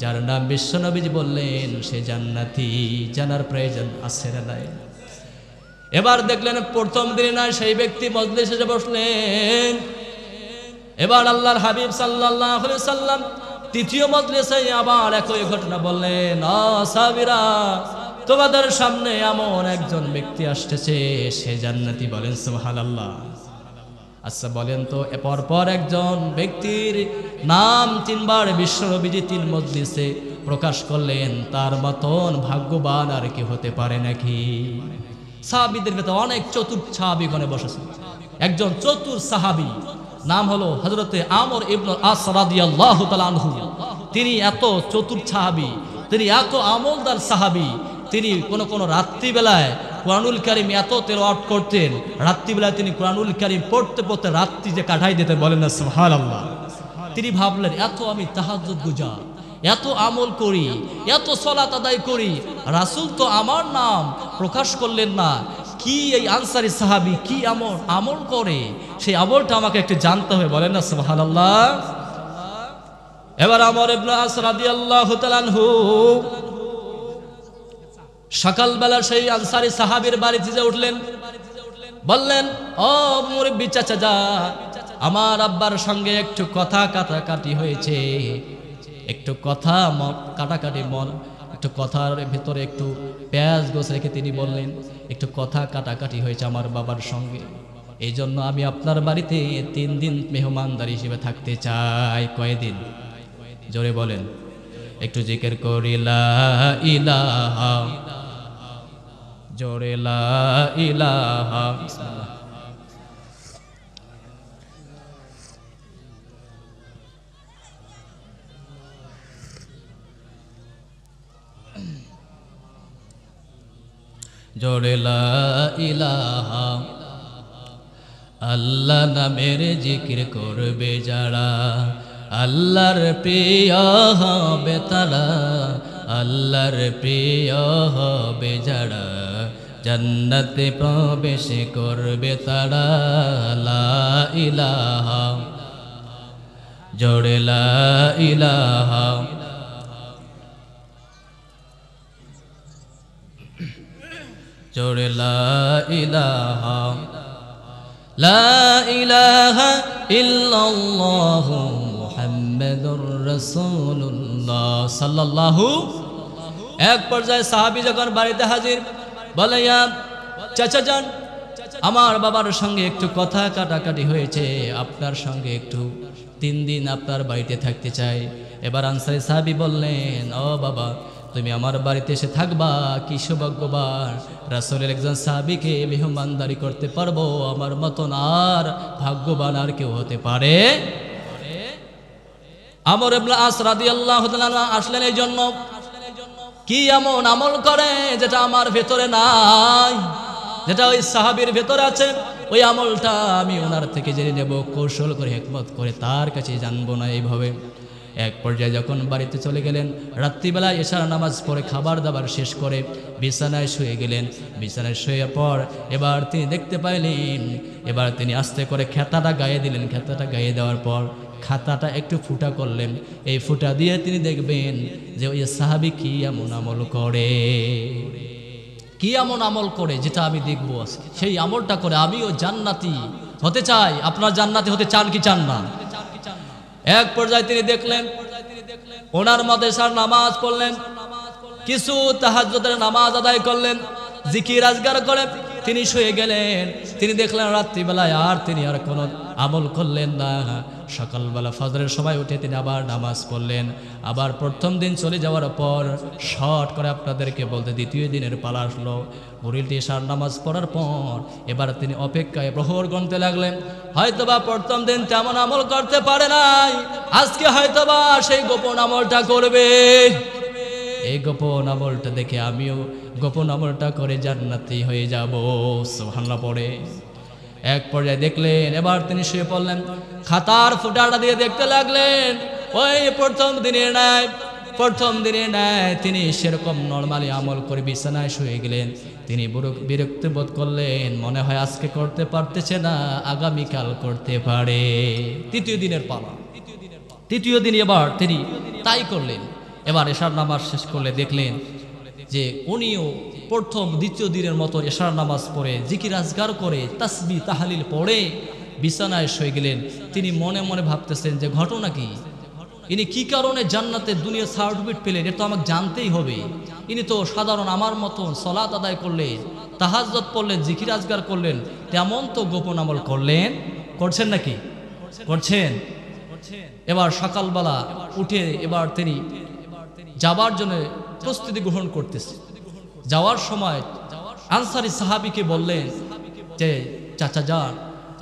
যার নাম বিশ্ব নবীজি বললেন সে জান্নাতি। জানার প্রয়োজন আছে না নাই? এবার দেখলেন প্রথম দিনে নয়, সেই ব্যক্তি মজলিসে এসে বসলেন। এবার আল্লাহর হাবিব সাল্লাল্লাহু আলাইহি সাল্লাম তৃতীয় মজলিসে আবার একই ঘটনা বললেন, সাহাবীরা, তোমাদের সামনে এমন একজন ব্যক্তি আসতেছে, সে জান্নাতি। বলেন সুবহানাল্লাহ। আচ্ছা বলেন তো, পরপর একজন ব্যক্তির নাম তিনবার বিশ্ব নবীজি তিন মজলিসে প্রকাশ করলেন, তার মতন ভাগ্যবান আর কি হতে পারে নাকি? সাহাবীদের ভেতরে অনেক চতুর সাহাবীগণে বসেছেন। একজন চতুর সাহাবী নাম হলো হযরতে আমর ইবনে আস রাদিয়াল্লাহু তাআলা আনহু। তিনি এত চতুর সাহাবী, তিনি এত আমলদার সাহাবী, তিনি কোন রাত্রিবেলায় কোরআনুল কারীম এত তেলাওয়াত করতেন, রাত্রিবেলায় তিনি কোরআনুল কারীম পড়তে পড়তে রাত্রি যে কাটাই দিতেন, বলেন না সুবহানাল্লাহ। তিনি ভাবলেন এত আমি তাহাজ্জুদ গুজার, এত আমল করি, এত সালাত আদায় করি, রাসূল তো আমার নাম প্রকাশ করলেন না, কি এই আনসারী সাহাবী কি আমল করে, সেই আমলটা আমাকে একটু জানতে হবে, বলেন না সুবহানাল্লাহ। এবার আমর ইবনে আস রাদিয়াল্লাহু তাআলা আনহু সকালবেলা সেই আনসারী সাহাবীর বাড়িতে যে উঠলেন, বললেন ও মুরব্বি চাচা যা, আমার আব্বার সঙ্গে একটু কথা কাটাকাটি হয়েছে, একটু কথা কাটাকাটি একটু কথার ভিতরে একটু পেঁয়াজ গোছ রেখে তিনি বললেন একটু কথা কাটাকাটি হয়েছে আমার বাবার সঙ্গে, এই জন্য আমি আপনার বাড়িতে 3 দিন মেহমানদারি হিসেবে থাকতে চাই। কয়দিন? জোরে বলেন, একটু জিকির করি লা ইলাহা, জোরে লা ইলাহা। জোরে লা ইলাহা, আল্লাহ নামের জিকির করবে যারা, আল্লাহর প্রিয় হবে তারা, আল্লাহর প্রিয় হবে যারা, জান্নাতে প্রবেশ করবে তারা। লা ইলাহা, জোরে লা ইলাহা, জোরে লা ইলাহা, লা ইলাহা ইল্লাল্লাহু মুহাম্মাদুর রাসূলুল্লাহ সাল্লাল্লাহু। এক পর্যায়ে সাহাবী যখন বাড়িতে হাজির, বলে ইয়া চাচা যান, আমার বাবার সঙ্গে একটু কথা কাটাকাটি হয়েছে, আপনার সঙ্গে একটু 3 দিন আপনার বাড়িতে থাকতে চাই। এবার আনসারী সাহাবী বললেন ও বাবা, তুমি আমার বাড়িতে এসে থাকবা, কি সৌভাগ্যবান, রাসূলের একজন সাহাবীকে মেহমানদারি করতে পারবো, আমার মতন আর ভাগ্যবান আর কেউ হতে পারে। আমর ইবনে আস রাদিয়াল্লাহু তাআলা আসলেন এই জন্য, কি এমন আমল করে যেটা আমার ভেতরে নাই, যেটা ওই সাহাবীর ভেতরে আছে, ওই আমলটা আমি ওনার থেকে জেনে নেব, কৌশল করে হিকমত করে তার কাছে জানবো না এইভাবে। এক পর্যায়ে যখন বাড়িতে চলে গেলেন, রাত্রিবেলা এশার নামাজ পড়ে খাবার দাবার শেষ করে বিছানায় শুয়ে গেলেন। বিছানায় শুয়ে পর এবার তিনি দেখতে পাইলেন, এবার তিনি আস্তে করে খেতাটা গায়ে দিলেন। খেতাটা গায়ে দেওয়ার পর খাতাটা একটু ফুটা করলেন, এই ফুটা দিয়ে তিনি দেখবেন যে ওই সাহাবী কি এমন আমল করে, কি এমন আমল করে যেটা আমি দেখবো আজকে, সেই আমলটা করে আমিও জান্নাতি হতে চাই। আপনার জান্নাতি হতে চান কি চান না? এক পর্যায়ে তিনি দেখলেন ওনার মাদ্রাসার নামাজ পড়লেন, কিছু তাহাজ্জুদের নামাজ আদায় করলেন, জিকির আজগার করে তিনি শুয়ে গেলেন। তিনি দেখলেন রাত্রিবেলায় আর তিনি আর কোনো আমল করলেন না। সকালবেলা ফজরের সময় উঠে তিনি আবার নামাজ পড়লেন। আবার প্রথম দিন চলে যাওয়ার পর শর্ট করে আপনাদেরকে বলতে দ্বিতীয় দিনের পালা আসলো। ভোরের এশার নামাজ পড়ার পর এবার তিনি অপেক্ষায় প্রহর গুনতে লাগলেন। হয়তোবা প্রথম দিন তেমন আমল করতে পারে নাই, আজকে হয়তোবা সেই গোপন আমলটা করবে। এই গোপন আমলটা দেখে আমিও গোপন আমলটা করে জান্নাতি হয়ে যাব, সুবহানাল্লাহ পড়ে। এক পর্যায়ে দেখলেন এবার তিনি শুয়ে পড়লেন, খাতার ফুটাটা দিয়ে দেখতে লাগলেন ওই প্রথম দিনের ন্যায় তিনি সেরকম নরমালি আমল করে বিছানায় শুয়ে গেলেন। তিনি বিরক্ত বোধ করলেন, মনে হয় আজকে করতে পারতেছে না, আগামীকাল করতে পারে। তৃতীয় দিনের পালা, তৃতীয় দিন এবার তিনি তাই করলেন। এবার এশার নামাজ শেষ করলে দেখলেন যে উনিও প্রথম দ্বিতীয় দিনের মতো এশার নামাজ পড়ে জিকির আজগার করে তাসবিহ তাহলিল পড়ে বিছানায় শুয়ে গেলেন। তিনি মনে মনে ভাবতেছেন যে ঘটনা কি, ইনি কি কারণে জান্নাতের দুনিয়া সার্টিফিকেট পেলেন, এটা তো আমাকে জানতেই হবে। ইনি তো সাধারণ আমার মতন সালাত আদায় করলেন, তাহাজ্জুদ পড়লেন, জিকির আজগার করলেন, তেমন তো গোপন আমল করছেন নাকি? করছেন। এবার সকালবেলা উঠে এবার তিনি যাবার জন্য প্রস্তুতি গ্রহণ করতেছে। যাওয়ার সময় আনসারী সাহাবীকে বললেন যে চাচা যান,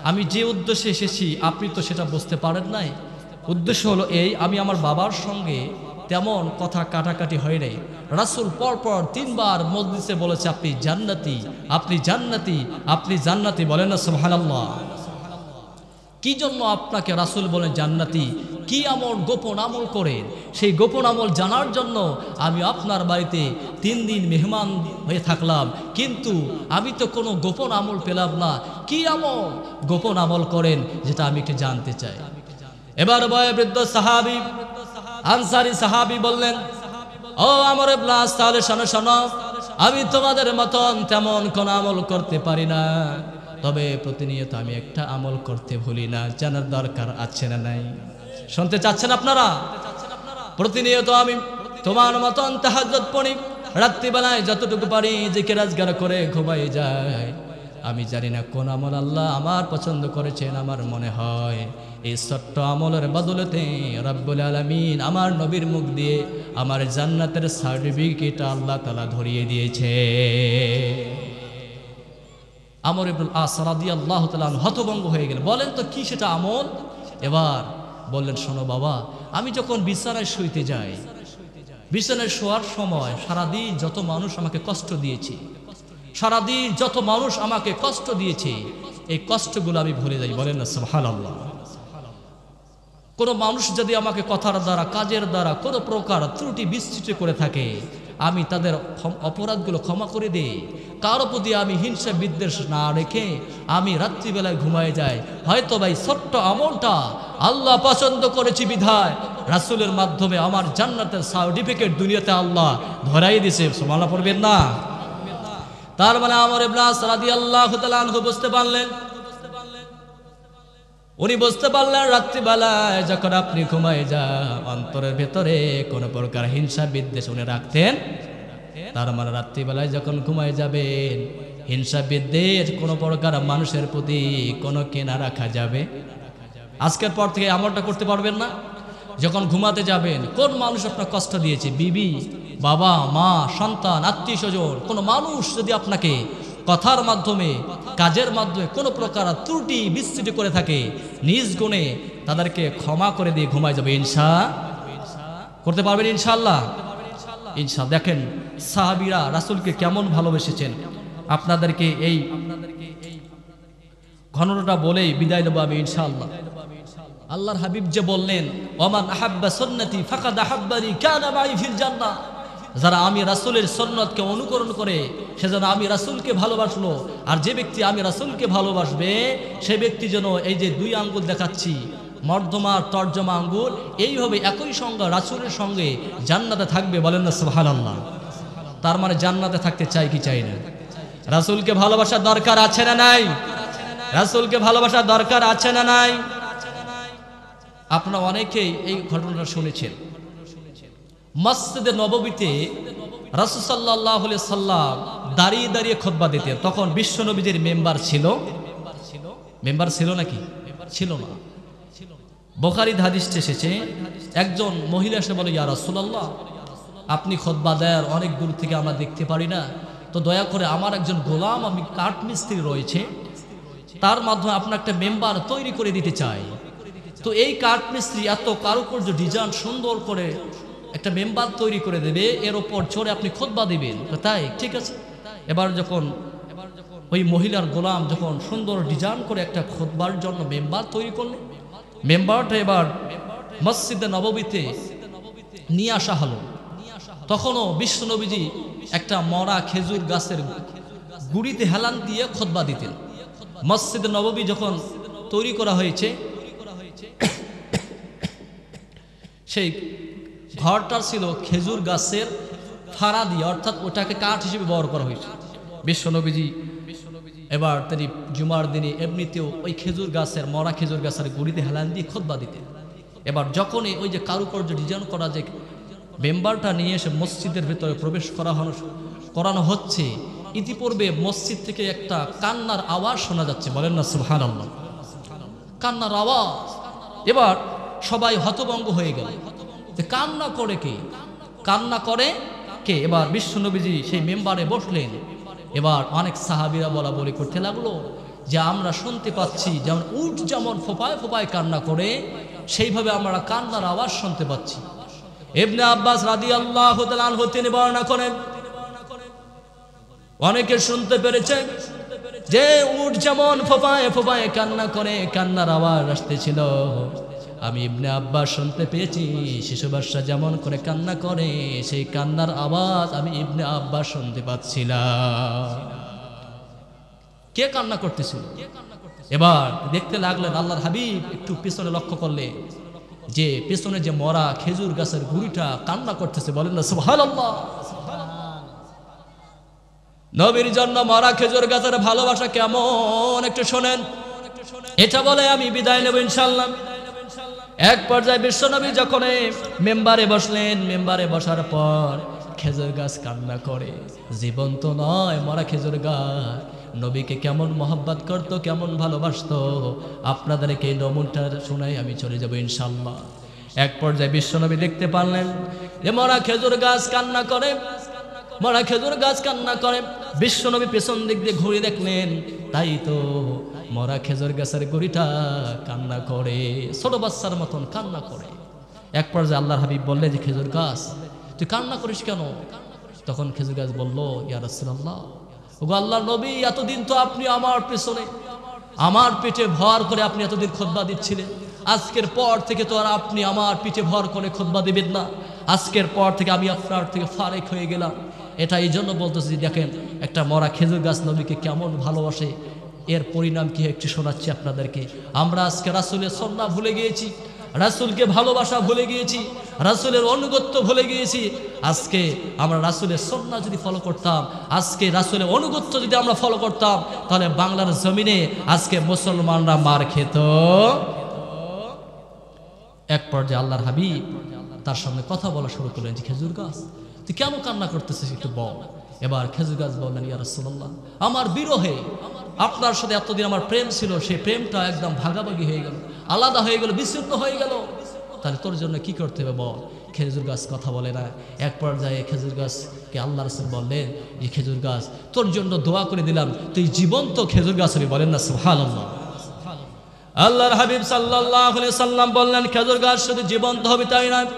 আমি যে উদ্দেশ্যে এসেছি আপনি তো সেটা বুঝতে পারেন নাই। উদ্দেশ্য হলো এই, আমি আমার বাবার সঙ্গে তেমন কথা কাটাকাটি হয় নাই। রাসূল পরপর 3 বার মজলিসে বলেছে আপনি জান্নাতি, আপনি জান্নাতি, আপনি জান্নাতি। বলেন না সুবহানাল্লাহ। কি জন্য আপনাকে রাসূল বলেন জান্নাতি? কি আমল, গোপন আমল করেন? সেই গোপন আমল জানার জন্য আমি আপনার বাড়িতে 3 দিন মেহমান হয়ে থাকলাম, কিন্তু আমি তো কোনো গোপন আমল পেলাম না। কি আমল, গোপন আমল করেন, যেটা আমি একটু জানতে চাই। এবার বয়োবৃদ্ধ সাহাবী, আনসারী সাহাবী বললেন, ও আমর ইবনে আস, তাহলে শোনো শোনো, আমি তোমাদের মতন তেমন কোন আমল করতে পারি না, তবে প্রতিনিয়ত আমি একটা আমল করতে ভুলি না। জানার দরকার আছে না নাই? শুনতে চাচ্ছেন আপনারা? প্রতিনিয়ত আমি তোমার মতন তাহাজ্জুদ পড়ি, রাত্রিবেলায় যতটুকু পারি জিকির আজকার করে ঘুমাই যায়। আমি জানি না কোন আমল আল্লাহ আমার পছন্দ করেছেন। আমার মনে হয় এই ছোট্ট আমলের বদলতে রব্বুল আলামিন আমার নবীর মুখ দিয়ে আমার জান্নাতের সার্টিফিকেট আল্লাহ তাআলা ধরিয়ে দিয়েছে। আমর ইবনুল আস রাদিয়াল্লাহু তাআলা হতভম্ব হয়ে গেলেন। বলেন তো কি সেটা আমল? এবার বললেন, শোনো বাবা, আমি যখন বিছানায় শুইতে যাই, বিছানায় শোয়ার সময় সারাদিন যত মানুষ আমাকে কষ্ট দিয়েছে, সারাদিন যত মানুষ আমাকে কষ্ট দিয়েছে, এই কষ্টগুলো আমি ভুলে যাই। বলেন না সুবহানাল্লাহ। কোনো মানুষ যদি আমাকে কথার দ্বারা, কাজের দ্বারা কোনো প্রকার ত্রুটি বিস্তৃত করে থাকে, আমি তাদের অপরাধগুলো ক্ষমা করে দিই। কারো প্রতি আমি হিংসা বিদ্বেষ না রেখে আমি রাত্রিবেলায় ঘুমায় যাই। হয়তো ভাই ছোট্ট আমলটা আল্লাহ পছন্দ করেছি বিধায় রাসূলের মাধ্যমে আমার জান্নাতের সার্টিফিকেট দুনিয়াতে আল্লাহ ধরাই দিয়েছে। সুবহানাল্লাহ পড়বেন না? তার মানে আমর ইবনে আস রাদিয়াল্লাহু তাআলা আনহু বুঝতে পারলেন, উনি বুঝতে পারলেন রাত্রিবেলায় যখন আপনি ঘুমায় যান, অন্তরের ভেতরে কোনো প্রকার হিংসা বিদ্বেষ উনি রাখতেন। তার মানে রাত্রিবেলায় যখন ঘুমায় যাবেন, হিংসা বিদ্বেষ কোনো প্রকার মানুষের প্রতি কোনো কেনা রাখা যাবে। আজকের পর থেকে আমলটা করতে পারবেন না। যখন ঘুমাতে যাবেন, কোন মানুষ আপনার কষ্ট দিয়েছে, বিবি, বাবা, মা, সন্তান, আত্মীয় স্বজন, কোনো মানুষ যদি আপনাকে কথার মাধ্যমে, কাজের মাধ্যমে কোনো প্রকার ত্রুটি বিস্তৃতি করে থাকে, নিজ গুণে তাদেরকে ক্ষমা করে দিয়ে ঘুমায় যাবে। করতে পারবেন ইনশাআল্লাহ? ইনশাআল্লাহ। দেখেন সাহাবীরা রাসূলকে কেমন ভালোবেসেছেন। আপনাদেরকে এই ঘটনাটা বলেই বিদায় দেব আমি ইনশাআল্লাহ। আল্লাহর হাবিব যে বললেন, ওমান আহাব্বা সুন্নতি ফাকাদ আহাব্বানি কানা মাই ফিল জান্নাহ, যারা আমি রাসূলের সুন্নতকে অনুকরণ করে সে যেন আমি রাসূলকে ভালোবাসলো, আর যে ব্যক্তি আমি রাসূলকে ভালোবাসবে সে ব্যক্তি যেন এই যে 2 আঙ্গুল দেখাচ্ছি, মর্দমা তর্জমা আঙ্গুল, এইভাবে একই সঙ্গে রাসূলের সঙ্গে জান্নাতে থাকবে। বলেন না সুবহানাল্লাহ। তার মানে জান্নাতে থাকতে চাই কি চাই না? রাসূলকে ভালোবাসার দরকার আছে না নাই? রাসূলকে ভালোবাসার দরকার আছে না নাই? আপনারা অনেকেই এই ঘটনাটা শুনেছেন। মসজিদে নববীতে রাসূল সাল্লাল্লাহু আলাইহি সাল্লাম দাঁড়িয়ে দাঁড়িয়ে খুতবা দিতেন। তখন বিশ্ব নবীদের মেম্বার ছিল, মেম্বার ছিল নাকি? ছিল না। বুখারীর হাদিসে এসেছে, একজন মহিলা এসে বলে, ইয়া রাসূলুল্লাহ, আপনি খুতবা দেন অনেক দূর থেকে আমরা দেখতে পারি না, তো দয়া করে আমার একজন গোলাম, আমি কাঠমিস্ত্রি রয়েছে, তার মাধ্যমে আপনার একটা মেম্বার তৈরি করে দিতে চাই। তো এই কাঠমিস্ত্রি এত কারুকার্য ডিজাইন সুন্দর করে একটা মেম্বার তৈরি করে দেবে, এর ওপর চড়ে আপনি খুতবা দিবেন। তাই ঠিক আছে। এবার যখন ওই মহিলার গোলাম যখন সুন্দর ডিজাইন করে একটা খুতবার জন্য মেম্বার তৈরি করলেন, মেম্বারটা এবার মসজিদে নববীতে নিয়ে আসা হলো। তখনও বিশ্ব নবীজি একটা মরা খেজুর গাছের গুড়িতে হেলান দিয়ে খুতবা দিতেন। মসজিদে নববী যখন তৈরি করা হয়েছে, সেই ঘরটা ছিল খেজুর গাছের ফাড়া দিয়ে, অর্থাৎ ওটাকে কাঠ হিসেবে ব্যবহার করা হয়েছে। বিশ্ব নবীজি এবার তিনি জুমার দিনে এমনিতেও ওই খেজুর গাছের, মরা খেজুর গাছের গুড়িতে হেলান দিয়ে খুতবা দিতেন। এবার যখনই ওই যে কারুকার্য ডিজাইন করা যে মেম্বারটা নিয়ে এসে মসজিদের ভিতরে প্রবেশ করানো হচ্ছে, ইতিপূর্বে মসজিদ থেকে একটা কান্নার আওয়াজ শোনা যাচ্ছে। বলেন না সুবহানাল্লাহ। কান্নার আওয়াজ। এবার সবাই হতভম্ব হয়ে গেল যে কান্না করে কে, কান্না করে কে। এবার বিশ্ব নবীজি সেই মেম্বারে বসলেন। এবার অনেক সাহাবীরা বলা বলি করতে লাগলো যে আমরা শুনতে পাচ্ছি যেমন উট যেমন ফোপায় ফোপায় কান্না করে, সেইভাবে আমরা কান্নার আওয়াজ শুনতে পাচ্ছি। ইবনে আব্বাস রাদিয়াল্লাহু তাআলা আনহু তিনি বর্ণনা করেন, অনেকে শুনতে পেরেছে যে উট যেমন ফোঁপায় ফোঁপায় কান্না করে, কান্নার আওয়াজ আসতেছিল। আমি ইবনে আব্বাস শুনতে পেয়েছি শিশু বাচ্চা যেমন করে কান্না করে, সেই কান্নার আওয়াজ আমি ইবনে আব্বাস শুনতে পাচ্ছিলাম। কে কান্না করতেছিল? এবার দেখতে লাগলেন আল্লাহর হাবিব একটু পিছনে লক্ষ্য করলে যে পিছনে যে মরা খেজুর গাছের গুড়িটা কান্না করতেছে। বলেন না সুবহানাল্লাহ। নবীর জন্য মরা খেজুর গাছের ভালোবাসা কেমন একটু শোনেন। এটা বলে আমি বিদায় নেব ইনশাআল্লাহ। এক পর্যায়ে বিশ্বনবী যখন মেম্বারে বসলেন, মেম্বারে বসার পর খেজুর গাছ কান্না করে, জীবন্ত নয় মরা খেজুর গাছ নবীকে কেমন মহব্বত করত, কেমন ভালোবাসতো, আপনাদেরকে এই নমুনটা শোনাই আমি চলে যাব ইনশাআল্লাহ। এক পর্যায়ে বিশ্বনবী দেখতে পারলেন যে মরা খেজুর গাছ কান্না করে, মরা খেজুর গাছ কান্না করে। বিশ্বনবী পেছন দিক দিয়ে ঘুরে দেখলেন, তাই তো মরা খেজুর গাছের গুড়িটা কান্না করে, ছোট বাচ্চার মতন কান্না করে। এক পর্যায়ে আল্লাহর হাবিব বললেন যে খেজুর গাছ তুই কান্না করিস কেন? তখন খেজুর গাছ বলল, ইয়া রাসূলুল্লাহ, ওগো আল্লাহর নবী, এতদিন তো আপনি আমার পেছনে আমার পিঠে ভর করে আপনি এতদিন খুতবা দিচ্ছিলেন, আজকের পর থেকে তো আর আপনি আমার পিঠে ভর করে খুতবা দিবেন না, আজকের পর থেকে আমি আপনার থেকে ফারেক হয়ে গেলাম। এটা এই জন্য বলতেছি, দেখেন একটা মরা খেজুর গাছ নবীকে কেমন ভালোবাসে, এর পরিণাম কি একটু শোনাচ্ছি আপনাদেরকে। আমরা আজকে রাসূলের সুন্নাহ ভুলে গিয়েছি, রাসূলকে ভালোবাসা ভুলে গিয়েছি, রাসূলের অনুগত্য ভুলে গিয়েছি। আজকে আমরা রাসূলের সুন্নাহ যদি ফলো করতাম, আজকে রাসূলের অনুগত্য যদি আমরা ফলো করতাম, তাহলে বাংলার জমিনে আজকে মুসলমানরা মার খেত। এক পর্যায়ে আল্লাহর হাবিব তার সঙ্গে কথা বলা শুরু করলেন যে খেজুর গাছ তুই কেন কান্না করতেছিস একটু বল। এবার খেজুর গাছ বললেন, ইয়া রাসূলুল্লাহ, আমার বিরহে আপনার সাথে এতদিন আমার প্রেম ছিল, সেই প্রেমটা একদম ভাগাভাগি হয়ে গেল, আলাদা হয়ে গেল, বিচ্ছিন্ন হয়ে গেল, তাহলে তোর জন্য কি করতে হবে বল। খেজুর গাছ কথা বলে না। এক পর্যায়ে খেজুর গাছকে আল্লাহ রাসূল বললেন, এই খেজুর গাছ তোর জন্য দোয়া করে দিলাম, তুই জীবন্ত খেজুর গাছ হবি। বলেন না সুবহানাল্লাহ। আল্লাহর হাবিব সাল্লাল্লাহু আলাইহি সাল্লাম বললেন, খেজুর গাছ শুধু জীবন্ত হবে তাই নয়,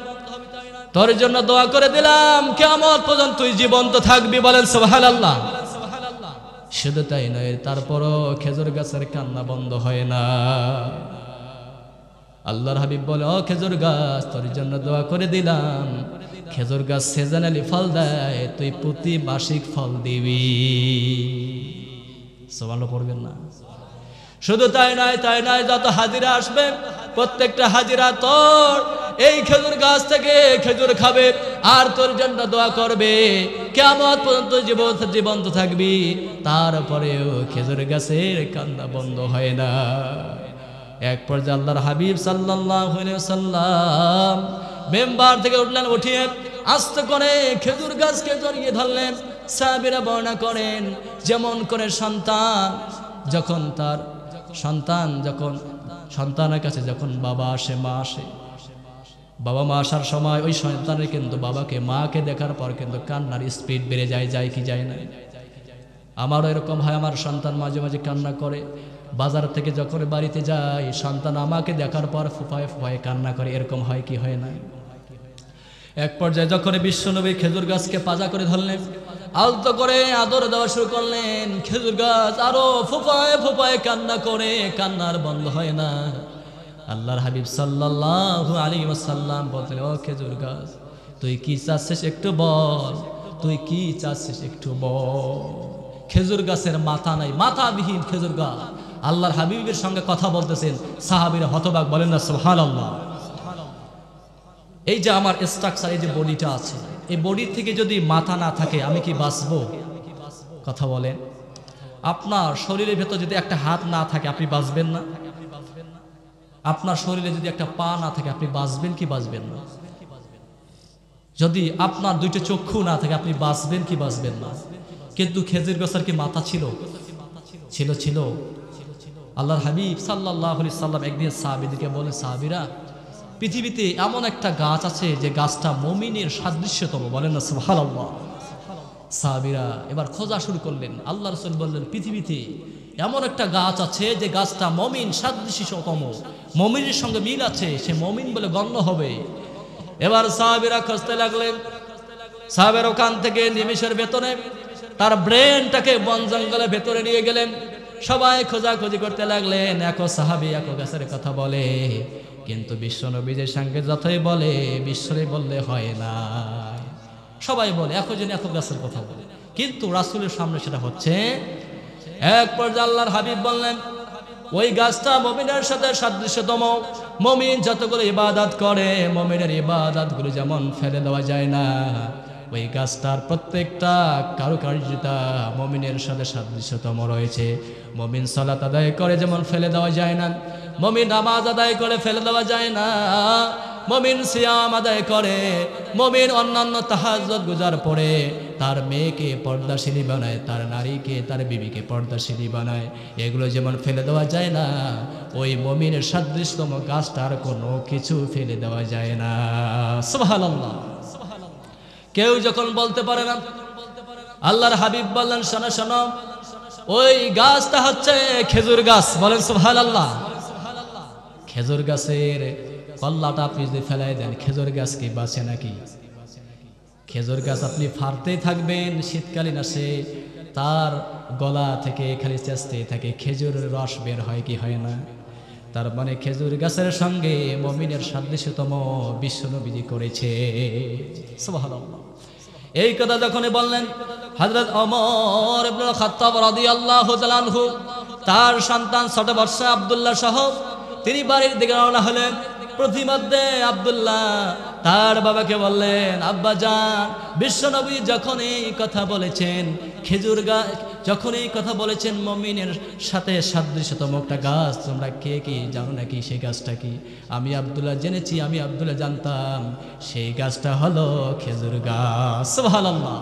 তোর জন্য দোয়া করে দিলাম কিয়ামত পর্যন্ত তুই জীবন্ত থাকবি। বলেন সুবহানাল্লাহ। শুধু তাই নয়, তারপরও খেজুর গাছের কান্না বন্ধ হয় না। আল্লাহর হাবিব বলে, ও খেজুর গাছ, তোর জন্য দোয়া করে দিলাম, খেজুর গাছ সিজনালি ফল দেয়, তুই প্রতি মাসিক ফল দিবি। সুবহানাল্লাহ পড়বেন না। শুধু তাই নয়, যত হাজিরা আসবে প্রত্যেকটা হাজিরা তোর এই খেজুর গাছ থেকে খেজুর খাবে আর তোর জন্য দোয়া করবে, কিয়ামত পর্যন্ত জীবন্ত থাকবি। তারপরেও খেজুর গাছের কান্না বন্ধ হয় না। এক পর্যায়ে আল্লাহর হাবিব সাল্লাল্লাহু আলাইহি ওয়াসাল্লাম মেম্বার থেকে উঠলেন, উঠিয়ে আস্তে করে খেজুর গাছকে জড়িয়ে ধরলেন। সাহাবীরা বর্ণনা করেন, যেমন করে সন্তানের কাছে যখন বাবা আসে, মা আসে, বাবা মা আসার সময় ওই সন্তানের কিন্তু মাকে দেখার পর কিন্তু কান্নার স্পিড বেড়ে যায় কি যায় না? আমারও এরকম হয়, আমার সন্তান মাঝে মাঝে কান্না করে। বাজার থেকে যখন বাড়িতে যাই, সন্তান আমাকে দেখার পর ফুফায়ে ফুফায়ে কান্না করে, এরকম হয় কি হয় না? এক পর্যায়ে যখন বিশ্বনবী খেজুর গাছকে পাজা করে ধরলেন, আলতো করে আদর দেওয়া শুরু করলেন, খেজুর গাছ আরো ফুফায়ে ফুফায়ে কান্না করে, কান্নার বন্ধ হয় না। আল্লাহর হাবিব সাল্লাল্লাহু আলাইহি ওয়াসাল্লাম বললেন, ও খেজুর গাছ, তুই কি চাচ্ছিস একটু বল, তুই কি চাচ্ছিস একটু বল। খেজুর গাছের মাথা নাই, মাথাবিহীন খেজুর গাছ। আল্লাহর হাবিবের সঙ্গে কথা বলতেছেন, সাহাবীরা হতবাক। বলেন না সুবহানাল্লাহ। এই যে আমার স্ট্রাকচার, এই যে বডিটা আছে, এই বডির থেকে যদি মাথা না থাকে আমি কি বাঁচবো? কথা বলেন। আপনার শরীরের ভেতর যদি একটা হাত না থাকে আপনি বাঁচবেন না? আপনার শরীরে যদি একটা পা না থাকে আপনি বাঁচবেন কি বাঁচবেন না? যদি আপনার দুইটা চক্ষু না থাকে আপনি বাঁচবেন কি বাঁচবেন না? কিন্তু খেজুর গাছের কি মাথা ছিল? ছিল। আল্লাহর হাবিব সাল্লাল্লাহু আলাইহি সাল্লাম একদিন সাহাবীদেরকে বলে, সাহাবীরা, পৃথিবীতে এমন একটা গাছ আছে যে গাছটা মুমিনের সাদৃশ্যতম। বলেন না সুবহানাল্লাহ। সাহাবীরা এবার খোঁজা শুরু করলেন। আল্লাহ রাসূল বললেন, পৃথিবীতে এমন একটা গাছ আছে যে গাছটা মুমিন সাদৃশ্যতম, মুমিনের সঙ্গে মিল আছে, সে মুমিন বলে গণ্য হবে। এবার সাহাবীরা খুঁজতে লাগলেন। সাহাবের ওখান থেকে নিমিষের ভেতরে তার ব্রেনটাকে বন জঙ্গলের ভেতরে নিয়ে গেলেন। সবাই খোঁজাখুঁজি করতে লাগলেন, একো সাহাবী একো গাছের কথা বলে, কিন্তু বিশ্বনবীদের সঙ্গে যতই বলে বিশ্বরে বললে হয় না। সবাই বলে একো জন একো গাছের কথা বলে, কিন্তু রাসূলের সামনে সেটা হচ্ছে। এক পর্যায়ে আল্লাহর হাবিব বললেন, ওই গাছটা মুমিনের সাথে সাদৃশ্যতম। মুমিন যতগুলো ইবাদত করে, মুমিনের ইবাদতগুলো যেমন ফেলে দেওয়া যায় না, ওই গাছটার প্রত্যেকটা কারুকার্যতা মুমিনের সাথে সাদৃশ্যতম রয়েছে। মুমিন সালাত আদায় করে যেমন ফেলে দেওয়া যায় না, মুমিন নামাজ আদায় করে ফেলে দেওয়া যায় না, মুমিন সিয়াম আদায় করে, মুমিন অন্যান্য তাহাজ্জুদ গুজার পড়ে, তার মেয়েকে পর্দাশীলী বানায়, তার নারীকে তার বিবিকে পর্দাশীলী বানায়, এগুলো যেমন ফেলে দেওয়া যায় না, ওই মুমিনের সাদৃশ্যতম গাছটার কোনো কিছু ফেলে দেওয়া যায় না। সুবহানাল্লাহ। কেউ যখন বলতে পারে না, আল্লাহর হাবিব বললেন, শোনো শোনো, ওই গাছটা হচ্ছে খেজুর গাছ। বলেন সুবহানাল্লাহ। খেজুর গাছের কল্লাটা আপনি যদি ফেলাই দেন, খেজুর গাছ কি বাঁচে নাকি? খেজুর গাছ আপনি ফাড়তেই থাকবেন, শীতকালীন আসে তার গলা থেকে খালি চেষ্টাই থাকে, খেজুরের রস বের হয় কি হয় না? তার মানে খেজুর গাছের সঙ্গে মুমিনের সাদৃশ্যতম বিশ্বনবী করেছে। সুবহানাল্লাহ। এই কথা যখনই বললেন, হযরত ওমর ইবনে খাত্তাব রাদিয়াল্লাহু তাআলা আনহু তার সন্তান 6 বর্ষের আব্দুল্লাহ সহ তিনি বাড়ির দিকে রওনা হলেন। প্রতিমধ্যে আব্দুল্লাহ তার বাবাকে বললেন, আব্বা জান, বিশ্বনবী যখন এই কথা বলেছেন, খেজুর গাছ যখন এই কথা বলেছেন, মুমিনের সাথে সাদৃশ্যতম একটা গাছ, তোমরা কে কি জানো নাকি সেই গাছটা কি? আমি আব্দুল্লাহ জেনেছি, আমি আব্দুল্লাহ জানতাম, সেই গাছটা হলো খেজুর গাছ। সুবহানাল্লাহ।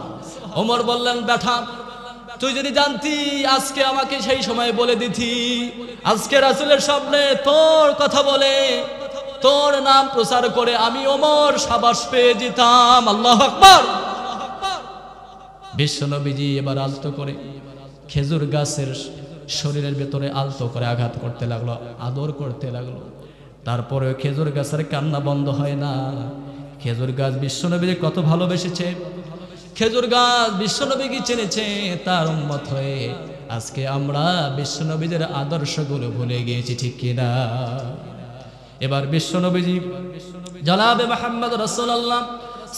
ওমর বললেন, বেটা, তুই যদি জানতি আজকে আমাকে সেই সময় বলে দিতি, আজকে রাসূলের সামনে তোর কথা বলে তোর নাম প্রচার করে আমি ওমর সাবাস পেয়ে যেতাম। আল্লাহু আকবার। বিশ্বনবীজি এবার আলতো করে খেজুর গাছের শরীরের ভেতরে আলতো করে আঘাত করতে লাগলো, আদর করতে লাগলো। তারপরে খেজুর গাছের কান্না বন্ধ হয় না। খেজুর গাছ বিশ্বনবীকে কত ভালোবেসেছে, খেজুর গাছ বিশ্বনবীকে চিনেছে তার উম্মত হয়ে। আজকে আমরা বিশ্বনবীদের আদর্শগুলো ভুলে গিয়েছি, ঠিক কিনা? এবার বিশ্বনবীজি জনাবে মুহাম্মদ রাসূলুল্লাহ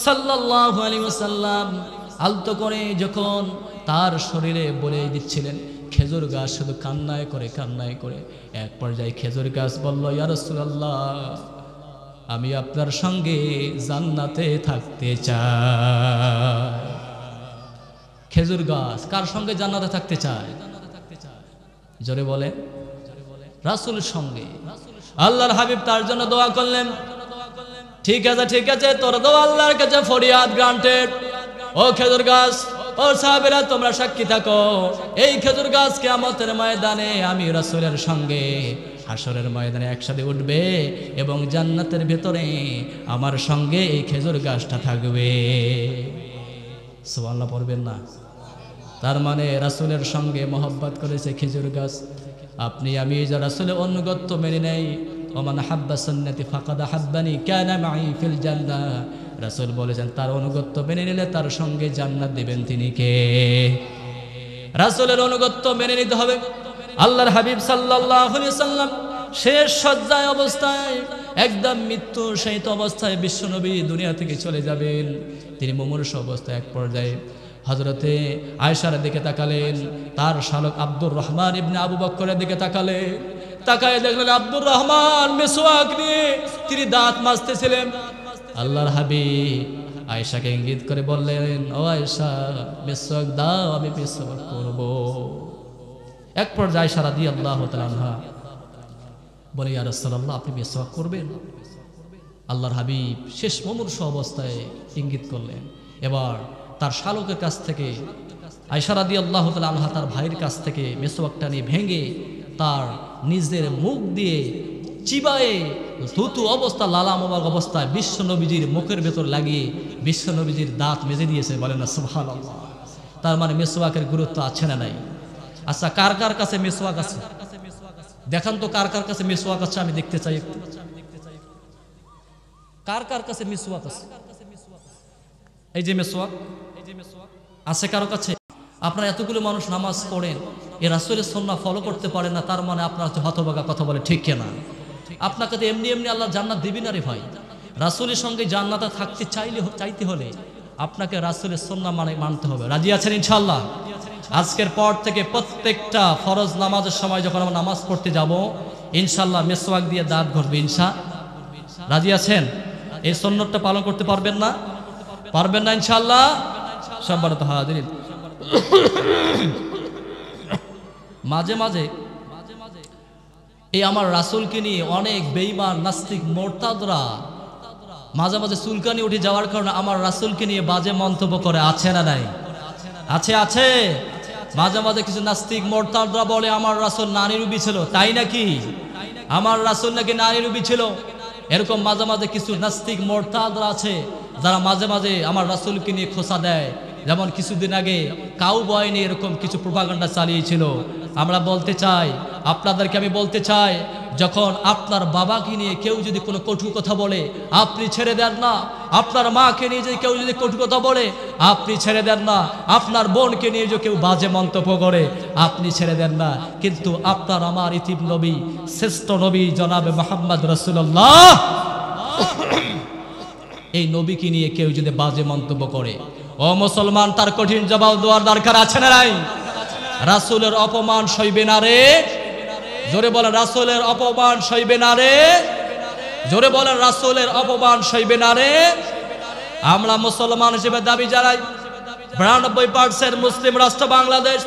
সাল্লাল্লাহু আলাইহি ওয়াসাল্লাম আলতো করে যখন তার শরীরে বলে দিচ্ছিলেন, খেজুর গাছ শুধু কান্নায় করে কান্নায় করে। এক পর্যায়ে খেজুর গাছ বলল, ইয়া রাসূলুল্লাহ, আমি আপনার সঙ্গে জান্নাতে থাকতে চাই। খেজুর গাছ কার সঙ্গে জান্নাতে থাকতে চায়? জোরে বলে, রাসূলের সঙ্গে। আল্লাহর হাবিব তার জন্য দোয়া করলেন, ঠিক আছে ঠিক আছে, তোর দোয়া আল্লাহর কাছে ফরিয়াদ গ্রান্টেড। ও খেজুর গাছ, ও সাহাবীরা, তোমরা সাক্ষী থাকো, এই খেজুর গাছ কিয়ামতের ময়দানে আমি রাসূলের সঙ্গে হাসরের ময়দানে একসাথে উঠবে এবং জান্নাতের ভেতরে আমার সঙ্গে এই খেজুর গাছটা থাকবে। সুবহানাল্লাহ পড়বেন না? তার মানে রাসূলের সঙ্গে মহব্বত করেছে খেজুর গাছ। আপনি আমি যা রাসূলের অনুগত্য মেনে নেই, ওমান হাব্বা সুন্নতি ফাকাদ হাব্বানি কানা মাই ফিল জান্নাহ। রাসূল বলেছেন, তার অনুগত্য মেনে নিলে তার সঙ্গে জান্নাত দিবেন তিনি কে? রাসূলের অনুগত্য মেনে নিতে হবে। আল্লাহর হাবিব সাল্লাল্লাহু আলাইহি ওয়াসাল্লাম শেষ শয্যায় অবস্থায়, একদম মৃত্যু সহিত অবস্থায় বিশ্বনবী দুনিয়া থেকে চলে যাবেন। তিনি মুমূর্ষু অবস্থায় এক পর্যায়ে হযরতে আয়েশার দিকে তাকালেন, তার শালক আব্দুর রহমান ইবনে আবু বকরের দিকে তাকালেন। তাকায় দেখলেন আব্দুর রহমান মিসওয়াক নিয়ে তিনি দাঁত মাজতেছিলেন। আল্লাহর হাবিব আয়েশাকে ইঙ্গিত করে বললেন, ও আয়েশা, মিসওয়াক দাও, আমি মিসওয়াক করব। এক পর্যায়ে আয়েশা রাদিয়াল্লাহু তাআলা আনহা বলে, ইয়া রাসূলুল্লাহ, আপনি মিসওয়াক করবেন? আল্লাহর হাবিব শেষ মুমূর্ষু অবস্থায় ইঙ্গিত করলেন। এবার তার শালকের কাছ থেকে আয়েশা রাদিয়াল্লাহু তাআলা আনহা তার ভাইয়ের কাছ থেকে মিসওয়াকটা নিয়ে ভেঙে তার নিজের মুখ দিয়ে চিবায়ে থুতু অবস্থা, লালা মোবারক অবস্থায় বিশ্বনবীজির মুখের ভেতর লাগিয়ে বিশ্বনবীজির দাঁত মেজে দিয়েছে। বলেন না সুবহানাল্লাহ। তার মানে মিসওয়াকের গুরুত্ব আছে না নাই? আচ্ছা, কার কার কাছে মিসওয়াক আছে দেখান তো, কার কার কাছে মিসওয়াক আছে আমি দেখতে চাই। কার কার কাছে মিসওয়াক আছে? এই যে মিসওয়াক আছে কারো কাছে? আপনারা এতগুলো মানুষ নামাজ পড়েন, এই রাসূলের সুন্নাহ ফলো করতে পারেন না, তার মানে আপনার হচ্ছে হতভাগা কথা বলে, ঠিক কিনা? আপনাকে তো এমনি এমনি আল্লাহ জান্নাত দিবি না রে ভাই। রাসূলের সঙ্গে জান্নাতে থাকতে চাইতে হলে আপনাকে রাসূলের সুন্নাহ মানতে হবে। রাজি আছেন ইনশাআল্লাহ? আজকের পর থেকে প্রত্যেকটা ফরজ নামাজের সময় যখন আমরা নামাজ পড়তে যাব, ইনশাআল্লাহ মিসওয়াক দিয়ে দাঁত ঘষবে রাজি আছেন? এই সুন্নতটা পালন করতে পারবেন না? পারবেন না ইনশাআল্লাহ? সম্মানিত হাজিরিন, মাঝে মাঝে এই আমার রাসূলকে নিয়ে অনেক বেঈমান নাস্তিক মোরতাদরা মাঝে মাঝে চুলকানি উঠে যাওয়ার কারণে আমার রাসূলকে নিয়ে বাজে মন্তব্য করে, আছে না নাই? আছে আছে। মাঝে মাঝে কিছু নাস্তিক মোরতাদরা বলে আমার রাসূল নারী রূপী ছিল, তাই নাকি? আমার রাসূল নাকি নারী রূপী ছিল। এরকম মাঝে মাঝে কিছু নাস্তিক মোরতাদরা আছে যারা মাঝে মাঝে আমার রাসূলকে নিয়ে খোঁচা দেয়। যেমন কিছুদিন আগে কাউবয় নিয়ে এরকম কিছু প্রোপাগান্ডা চালিয়েছিল। আমরা বলতে চাই, আপনাদেরকে আমি বলতে চাই, যখন আপনার বাবাকে নিয়ে কেউ যদি কোনো কটু কথা বলে আপনি ছেড়ে দেন না, আপনার মাকে নিয়ে যদি কেউ যদি কটু কথা বলে আপনি ছেড়ে দেন না, আপনার বোনকে নিয়ে যদি কেউ বাজে মন্তব্য করে আপনি ছেড়ে দেন না, কিন্তু আপনার আমার ইতিম নবী, শ্রেষ্ঠ নবী জনাবে মুহাম্মদ রাসূলুল্লাহ, এই নবীকে নিয়ে কেউ যদি বাজে মন্তব্য করে, ও মুসলমান, তার কঠিন জবাব দেওয়ার দরকার আছে না নাই? রাসূলের অপমান সইবে না রে? জোরে বলেন, রাসূলের অপমান সইবে না রে? জোরে বলেন, রাসূলের অপমান সইবে না রে? আমরা মুসলমান হিসেবে দাবি জানাই 92% মুসলিম রাষ্ট্র বাংলাদেশ।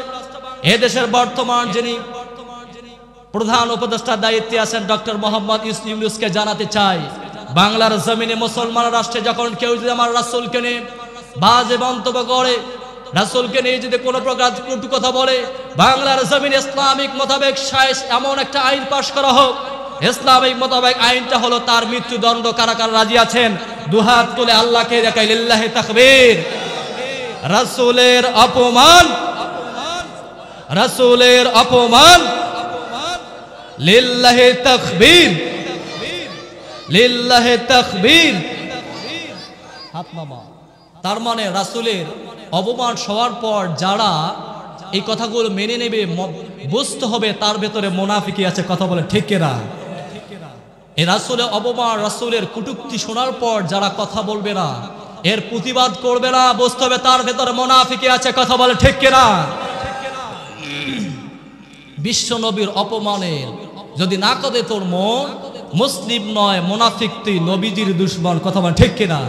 এদেশের বর্তমান যিনি প্রধান উপদেষ্টার দায়িত্বে আছেন ডক্টর মোহাম্মদ ইউনূসকে জানাতে চাই, বাংলার জমিনে মুসলমান রাষ্ট্রে যখন কেউ যদি আমার রাসূলকে নিয়ে বাজে মন্তব্য করে, রাসূলকে নিয়ে যদি কোনো প্রকার কটু কথা বলে, বাংলার জমিনে ইসলামিক মোতাবেক এমন একটা আইন পাশ করা হোক, ইসলামিক মোতাবেক আইনটা হলো তার মৃত্যুদণ্ড। কারা কারা রাজি আছেন? দুহাত তুলে আল্লাহকে দেখাই, লিল্লাহি তাকবীর। রাসূলের অপমান, রাসূলের অপমান, লিল্লাহি তাকবীর, লিল্লাহি তাকবীর। হাত নামা। তার মানে রাসূলের অপমান হওয়ার পর যারা এই কথাগুলো মেনে নেবে, বুঝতে হবে তার ভেতরে মুনাফিকি আছে। কথা বলে ঠিক কিনা? এই রাসূলের অপমান, রাসূলের কটূক্তি শোনার পর যারা কথা বলবে না, এর প্রতিবাদ করবে না, বুঝতে হবে তার ভেতরে মুনাফিকি আছে। কথা বলে ঠিক কিনা? বিশ্ব নবীর অপমানের যদি না কাঁদে তোর মন, মুসলিম নয় মুনাফিক, তুই নবীজির দুশমন। কথা বলে ঠিক কিনা?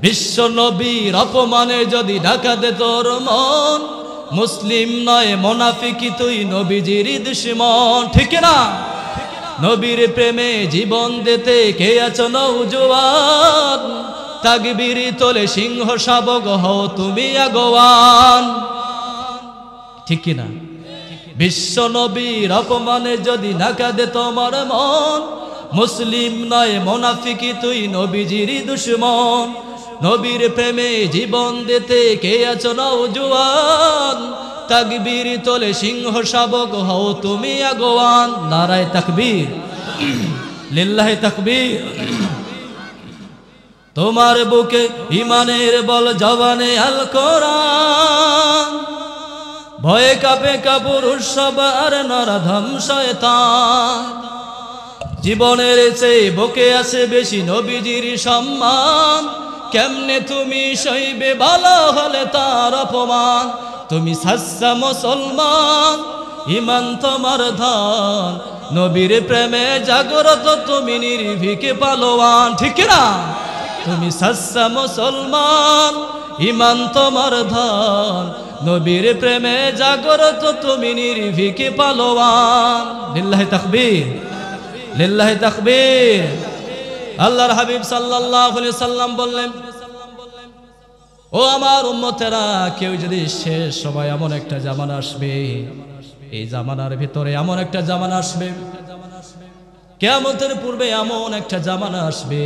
বিশ্ব নবীর অপমানে যদি না কাঁদে তোর মন, মুসলিম নয় মুনাফিক, তুই নবীজির দুশমন। ঠিক না? নবীর প্রেমে জীবন দিতে কে আছো নওজোয়ান, তাকবীর তোলে সিংহ শাবক হও তুমি আগুয়ান। ঠিক না? বিশ্ব নবীর অপমানে যদি না কাঁদে তোমার মন, মুসলিম নয় মুনাফিক, তুই নবীজির দুশমন। নবীর প্রেমে জীবন দিতে কে আছো নওজোয়ান, তাকবীর তোলে সিংহ শাবক হও তুমি আগুয়ান। নারায়ে তাকবীর, লিল্লাহি তাকবীর। তোমার বুকে ইমানের বল জবানে আল কোরআন, ভয়ে কাঁপে কাপুরুষ সব আর নরধম শয়তান। জীবনের চেয়ে বুকে আছে বেশি নবীজির সম্মান, কেমনে তুমি সইবে ভালো হলে তার অপমান। তুমি সাচ্চা মুসলমান, ইমান তোমার ধন, নবীর প্রেমে জাগ্রত তুমি নির্ভীক পালোয়ান। ঠিক না? তুমি সাচ্চা মুসলমান, ইমান তোমার ধন, নবীর প্রেমে জাগ্রত তুমি নির্ভীক পালোয়ান। লিল্লাহি তাকবীর, লিল্লাহি তাকবীর। আল্লাহর হাবিব সাল্লাল্লাহু আলাইহি সাল্লাম বললেন, ও আমার উম্মতেরা, কেউ যদি শেষ সময় এমন একটা জামানা আসবে, এই জামানার ভিতরে এমন একটা জামানা আসবে, কিয়ামতের পূর্বে এমন একটা জামানা আসবে,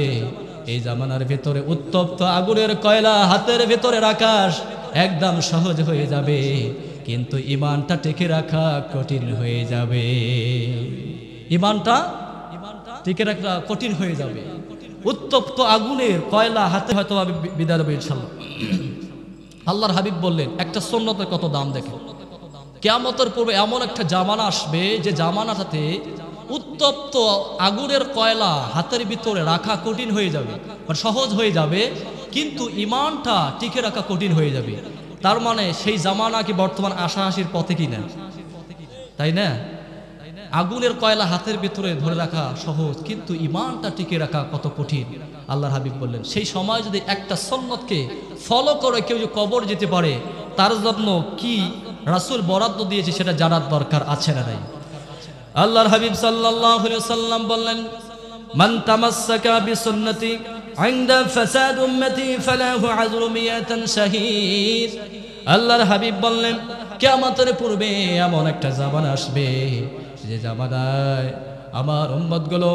এই জামানার ভিতরে উত্তপ্ত আগুনের কয়লা হাতের ভিতরে রাখা একদম সহজ হয়ে যাবে, কিন্তু ঈমানটা টিকে রাখা কঠিন হয়ে যাবে। ঈমানটা টিকে রাখা কঠিন হয়ে যাবে। উত্তপ্ত আগুনের কয়লা হাতে হয়তো আমি বিদায় দেবো ইনশাল্লাহ। আল্লাহর হাবিব বললেন একটা সুন্নতের কত দাম দেখেন। কিয়ামতের পূর্বে এমন একটা জামানা আসবে যে জামানাটাতে উত্তপ্ত আগুনের কয়লা হাতের ভিতরে রাখা কঠিন হয়ে যাবে, মানে সহজ হয়ে যাবে, কিন্তু ইমানটা টিকে রাখা কঠিন হয়ে যাবে। তার মানে সেই জামানা কি বর্তমান আশাহাসির পথে কিনা, তাই না? আগুনের কয়লা হাতের ভিতরে ধরে রাখা সহজ, কিন্তু ইমানটা টিকে রাখা কত কঠিন। আল্লাহর হাবিব বললেন সেই সময় যদি একটা সুন্নতকে ফলো করে কেউ যদি কবর যেতে পারে, তার জন্য কি রাসূল বরাদ্দ দিয়েছে সেটা জানার দরকার আছে না নাই? আল্লাহর হাবিব সাল্লাল্লাহু আলাইহি ওয়াসাল্লাম বললেন, মান তামাসসাকা বিসুন্নতি ইনদা ফাসাদ উম্মতি ফালাহু আযরু মিয়াতান শাহীদ। আল্লাহর হাবিব বললেন কিয়ামতের পূর্বে এমন একটা জামানা আসবে যে জামানায় আমার উম্মতগুলো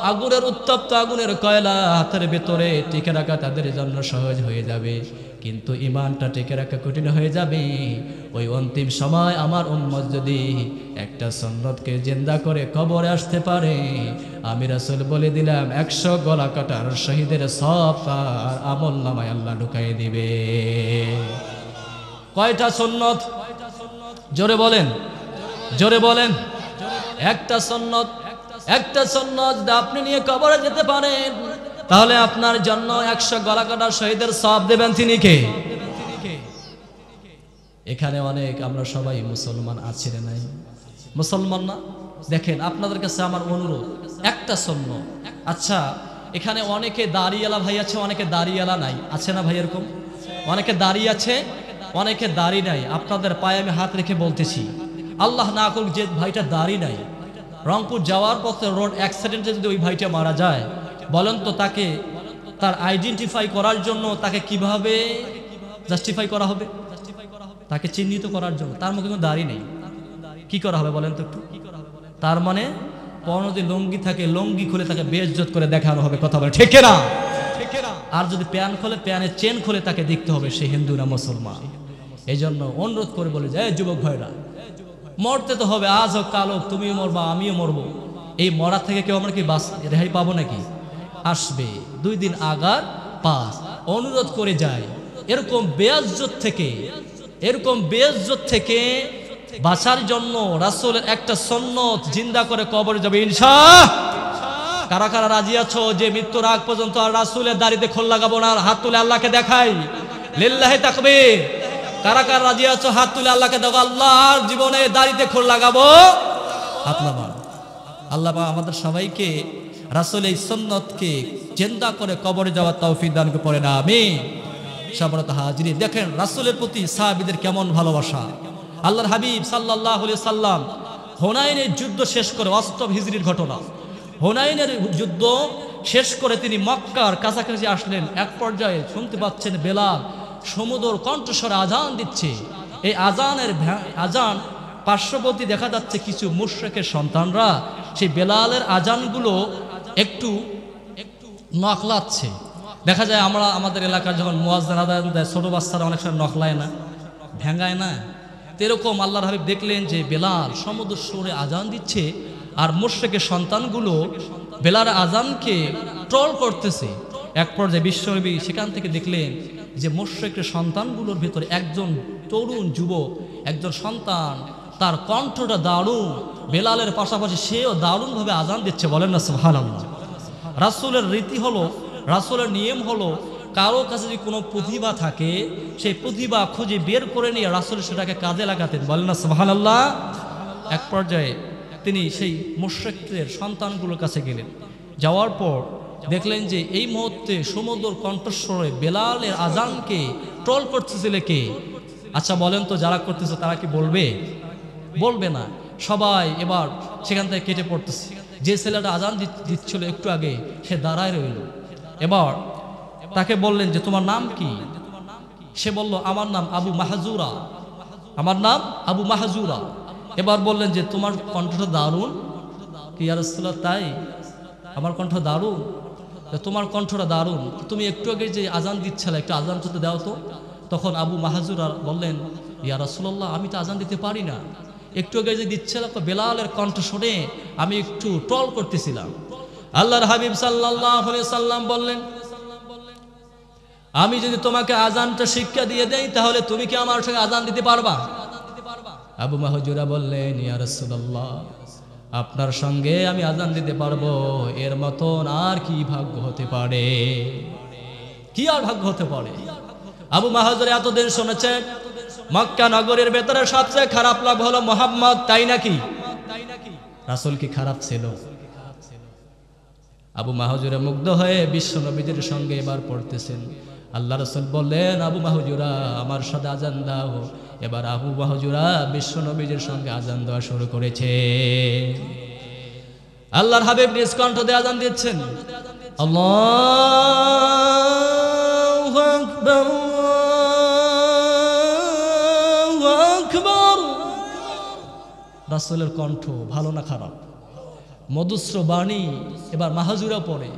আগুনের উত্তপ্ত আগুনের কয়লা হাতের ভেতরে টিকে রাখা তাদের জন্য সহজ হয়ে যাবে, কিন্তু ইমানটা টিকে রাখা কঠিন হয়ে যাবে। ওই অন্তিম সময় আমার উম্মত যদি একটা সুন্নতকে জিন্দা করে কবরে আসতে পারে, আমি রাসূল বলে দিলাম 100 গলা কাটার শহীদের সওয়াব তার আমলনামায় আল্লাহ ঢুকাই দিবে। কয়টা সুন্নত? জোরে বলেন, জোরে বলেন। একটা সুন্নত যদি আপনি নিয়ে কবরে যেতে পারেন, তাহলে আপনার জন্য 100 গলা কাটার শহীদের সওয়াব দেবেন তিনি কে? এখানে অনেক আমরা সবাই মুসলমান আছি না নাই? মুসলমান না? দেখেন আপনাদের কাছে আমার অনুরোধ, একটা সুন্নত। আচ্ছা এখানে অনেকে দাড়িওয়ালা ভাই আছে, অনেকে দাড়িওয়ালা নাই, আছে না ভাই? এরকম অনেকে দাড়ি আছে, অনেকে দাড়ি নাই। আপনাদের পায়ে আমি হাত রেখে বলতেছি, আল্লাহ না করুক যে ভাইটা দাড়ি নাই, রংপুর যাওয়ার পথে রোড অ্যাক্সিডেন্টে যদি ওই ভাইটা মারা যায়, বলেন তো তাকে তার আইডেন্টিফাই করার জন্য তাকে কিভাবে জাস্টিফাই করা হবে? তাকে চিহ্নিত করার জন্য তার মুখে কোনো দাড়ি নেই, কি করা হবে বলেন তো একটু? তার মানে পরনে যদি লুঙ্গি থাকে, লুঙ্গি খুলে তাকে বেইজ্জত করে দেখানো হবে, কথা বলে ঠিক না? আর যদি প্যান্ট খোলে, প্যানের চেন খুলে তাকে দেখতে হবে সে হিন্দু না মুসলমান। এই জন্য অনুরোধ করে বলে যায়, যুবক ভাইরা মরতে তো হবে, আজ হোক কাল হোক, তুমিও মরবা আমিও মরবো। এই মরা থেকে কেউ আমরা কি রেহাই পাবো নাকি? আসবে 2 দিন আগার পাস। অনুরোধ করে যায় এরকম বেইজ্জত থেকে বাঁচার জন্য রাসূলের একটা সুন্নত জিন্দা করে কবরে যাবে ইনশাআল্লাহ। কারা কারা রাজি আছো যে মৃত্যুর আগ পর্যন্ত আর রাসূলের দাড়িতে খোল লাগাবো না? হাত তুলে আল্লাহকে দেখাই, লিল্লাহি তাকবীর। কারা কারা রাজি আছো হাত তুলে আল্লাহকে দেখো, আল্লাহর জীবনে দাড়িতে খোল লাগাবো। হাত নামান। আল্লাহ আমাদের সবাইকে রাসূল এই সুন্নতকে জিন্দা করে কবরে যাওয়ার তৌফিক দান করে না আমিন। সম্মানিত হাজিরিন, দেখেন রাসূলের প্রতি সাহাবীদের কেমন ভালোবাসা। আল্লাহর হাবিব সাল্লাল্লাহু আলাইহি সাল্লাম হুনাইনের যুদ্ধ শেষ করে, 8 হিজরির ঘটনা, হুনাইনের যুদ্ধ শেষ করে তিনি মক্কার কাছাকাছি আসলেন। এক পর্যায়ে শুনতে পাচ্ছেন বেলাল সমুদ্র কণ্ঠস্বরে আজান দিচ্ছে। এই আজান পার্শ্ববর্তী দেখা যাচ্ছে কিছু মুশরিকের সন্তানরা সেই বেলালের আজানগুলো একটু নকলাচ্ছে। দেখা যায় আমরা আমাদের এলাকার যখন মুয়াজ্জিন আজান দেয়, ছোট বাচ্চারা অনেক সময় নকলায় না, ভেঙ্গায় না, এরকম আল্লাহর হাবিব দেখলেন যে বেলাল সমুদ্র সুরে আজান দিচ্ছে আর মুশরিকের সন্তানগুলো বেলালের আজানকে ট্রল করতেছে। এক পর্যায়ে বিশ্বনবী সেখান থেকে দেখলেন যে মুশরিকের সন্তানগুলোর ভিতরে একজন তরুণ যুবক, একজন সন্তান, তার কণ্ঠটা দারুণ, বেলালের পাশাপাশি সেও দারুণভাবে আজান দিচ্ছে। বলেন না সুবহানাল্লাহ। রাসূলের রীতি হলো, রাসূলের নিয়ম হলো, কারো কাছে যদি কোনো প্রতিভা থাকে সেই প্রতিভা খুঁজে বের করে নিয়ে রাসূল সেটাকে কাজে লাগাতেন। বলেন না সুবহানাল্লাহ। এক পর্যায়ে তিনি সেই মুশরিকদের সন্তানগুলোর কাছে গেলেন। যাওয়ার পর দেখলেন যে এই মুহূর্তে সমুদ্র কণ্ঠস্বরে বেলালের আজানকে ট্রল করতেছিল কে? আচ্ছা বলেন তো, যারা করতেছে তারা কি বলবে? বলবে না। সবাই এবার সেখান থেকে কেটে পড়তেছে। যে ছেলেটা আজান দিচ্ছিল একটু আগে, সে দাঁড়ায় রইল। এবার তাকে বললেন যে তোমার নাম কি? সে বলল আমার নাম আবু মাহজুরা, আমার নাম আবু মাহজুরা। এবার বললেন যে তোমার কণ্ঠটা দারুণ। কি ইয়া রাসূলুল্লাহ, তাই? আমার কণ্ঠ দারুণ? তোমার কণ্ঠটা দারুণ, তুমি একটু আগে যে আজান দিচ্ছিলে একটু আজান করতে দাও তো। তখন আবু মাহজুরা বললেন, ইয়া রাসূলুল্লাহ আমি তো আজান দিতে পারি না, একটু আগে যে দিচ্ছিল বেলালের কণ্ঠ শুনে আমি একটু ট্রল করতেছিলাম। আল্লাহর হাবিব সাল্লাল্লাহু আলাইহি সাল্লাম বললেন, আমি যদি তোমাকে আজানটা শিক্ষা দিয়ে দেই তাহলে তুমি কি আমার সঙ্গে আজান দিতে পারবা? আবু মাহজুরা বললেন, ইয়া রাসূলুল্লাহ, আপনার সঙ্গে আমি আজান দিতে পারবো, এর মতন আর কি ভাগ্য হতে পারে? কি আর ভাগ্য হতে পারে? আবু মাহজুরা এতদিন শুনেছেন মক্কা নগরীর ভেতরে সবচেয়ে খারাপ লোক হলো মুহাম্মদ, তাই নাকি? রাসূল কি খারাপ ছিল? আবু মাহজুরা মুগ্ধ হয়ে বিশ্ব নবীদের সঙ্গে এবার পড়তেছেন। আল্লাহ রাসূল বললেন, আবু মাহজুরা আমার সাথে আজান দাও। এবার আবু মাহজুরা বিশ্ব নবীদের সঙ্গে আজান দেওয়া শুরু করেছে। আল্লাহর হাবিব নিজ কণ্ঠ দিয়ে আজান দিচ্ছেন, আল্লাহু আকবার, আল্লাহু আকবার। রাসূলের কণ্ঠ ভালো না খারাপ? মধুস্র বাণী। এবার মাহজুরা পড়ে,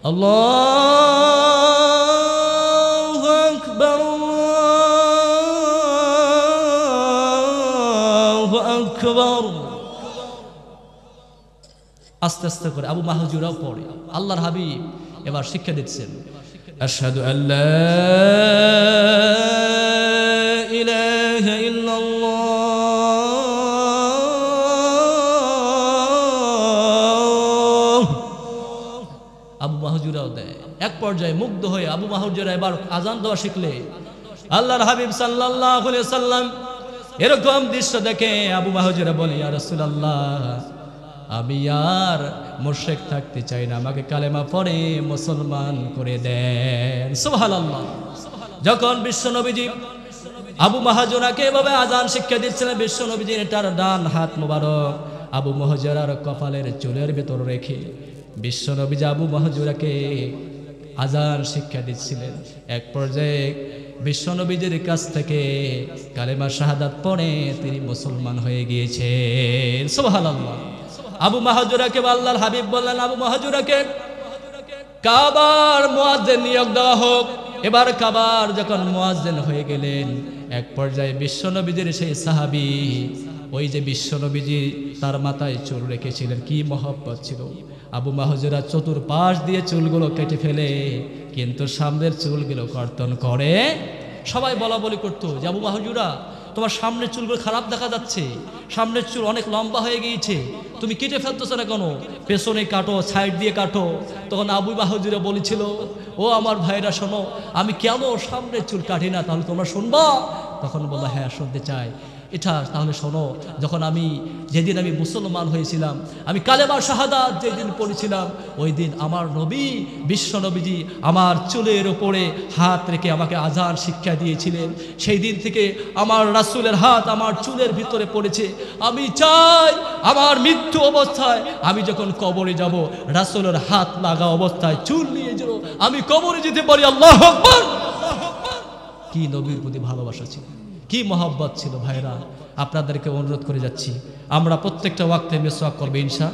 আল্লাহু আকবার, আল্লাহু আকবার। আস্তে আস্তে করে আবু মাহজুরাও পড়ে। আল্লাহর হাবিব এবার শিক্ষা দিচ্ছেন, আশহাদু আল্লা ইলাহা ইল্লাল্লাহ, আবু মাহজুরাও দেয়। এক পর্যায়ে মুগ্ধ হয়ে আবু মাহজুরা এবার আজান দেওয়া শিখলে আল্লাহর হাবিব সাল্লাল্লাহু আলাইহি সাল্লাম এরকম দৃশ্য দেখে আবু মাহজুরা বলে, ইয়া রাসূলুল্লাহ, আমি আর মুশরিক থাকতে চাই না, আমাকে কালেমা পড়ে মুসলমান করে দেন। সুবহানাল্লাহ। যখন বিশ্বনবীজি আবু মাহজুরাকে এভাবে আজান শিক্ষা দিচ্ছিলেন, বিশ্বনবীজি তার ডান হাত মোবারক আবু মাহজুরার কপালের চুলের ভেতর রেখে বিশ্বনবীজি আবু মাহজুরাকে আজান শিক্ষা দিচ্ছিলেন। এক পর্যায়ে বিশ্বনবীজির কাছ থেকে কালেমা শাহাদাত পড়ে তিনি মুসলমান হয়ে গিয়েছেন। সুবহানাল্লাহ। আবু মাহজুরাকে আল্লাহর হাবিব বললেন, আবু মাহজুরাকে কাবার মুয়াজ্জিন নিয়োগ দেওয়া হোক। এবার কাবার যখন মুয়াজ্জিন হয়ে গেলেন, এক পর্যায়ে বিশ্বনবীজির সেই সাহাবী, ওই যে বিশ্বনবীজি তার মাথায় চুল রেখেছিলেন, কি মহব্বত ছিল। আবু মাহজুরা চতুর্পাশ দিয়ে চুলগুলো কেটে ফেলে, কিন্তু সামনের চুলগুলো কর্তন করে। সবাই বলা বলি করতো যে, আবু মাহজুরা, তোমার সামনের চুলগুলো খারাপ দেখা যাচ্ছে, সামনের চুল অনেক লম্বা হয়ে গিয়েছে, তুমি কেটে ফেলতেছো না কেন? পেছনে কাটো, সাইড দিয়ে কাটো। তখন আবু মাহজুরা বলেছিল, ও আমার ভাইরা শোনো, আমি কেন সামনের চুল কাটি না, তাহলে তোমরা শুনবা? তখন বললো, হ্যাঁ শুনতে চাই। এটা তাহলে শোনো, যখন যেদিন আমি মুসলমান হয়েছিলাম, আমি কালেমা শাহাদাত যেদিন পড়েছিলাম, ওই দিন আমার নবী বিশ্ব নবীজি আমার চুলের ওপরে হাত রেখে আমাকে আজান শিক্ষা দিয়েছিলেন। সেই দিন থেকে আমার রাসূলের হাত আমার চুলের ভিতরে পড়েছে। আমি চাই আমার মৃত্যু অবস্থায় আমি যখন কবরে যাব, রাসূলের হাত লাগা অবস্থায় চুল নিয়ে যেন আমি কবরে যেতে পারি। আল্লাহু আকবার। কি নবীর প্রতি ভালোবাসা ছিল, কি মহব্বত ছিল। ভাইরা, আপনাদেরকে অনুরোধ করে যাচ্ছি, আমরা প্রত্যেকটা ওয়াক্তে মিসওয়াক করবো ইনশা।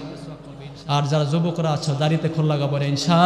আর যারা যুবকরা আছো দাড়িতে খোল লাগাবো ইনশা।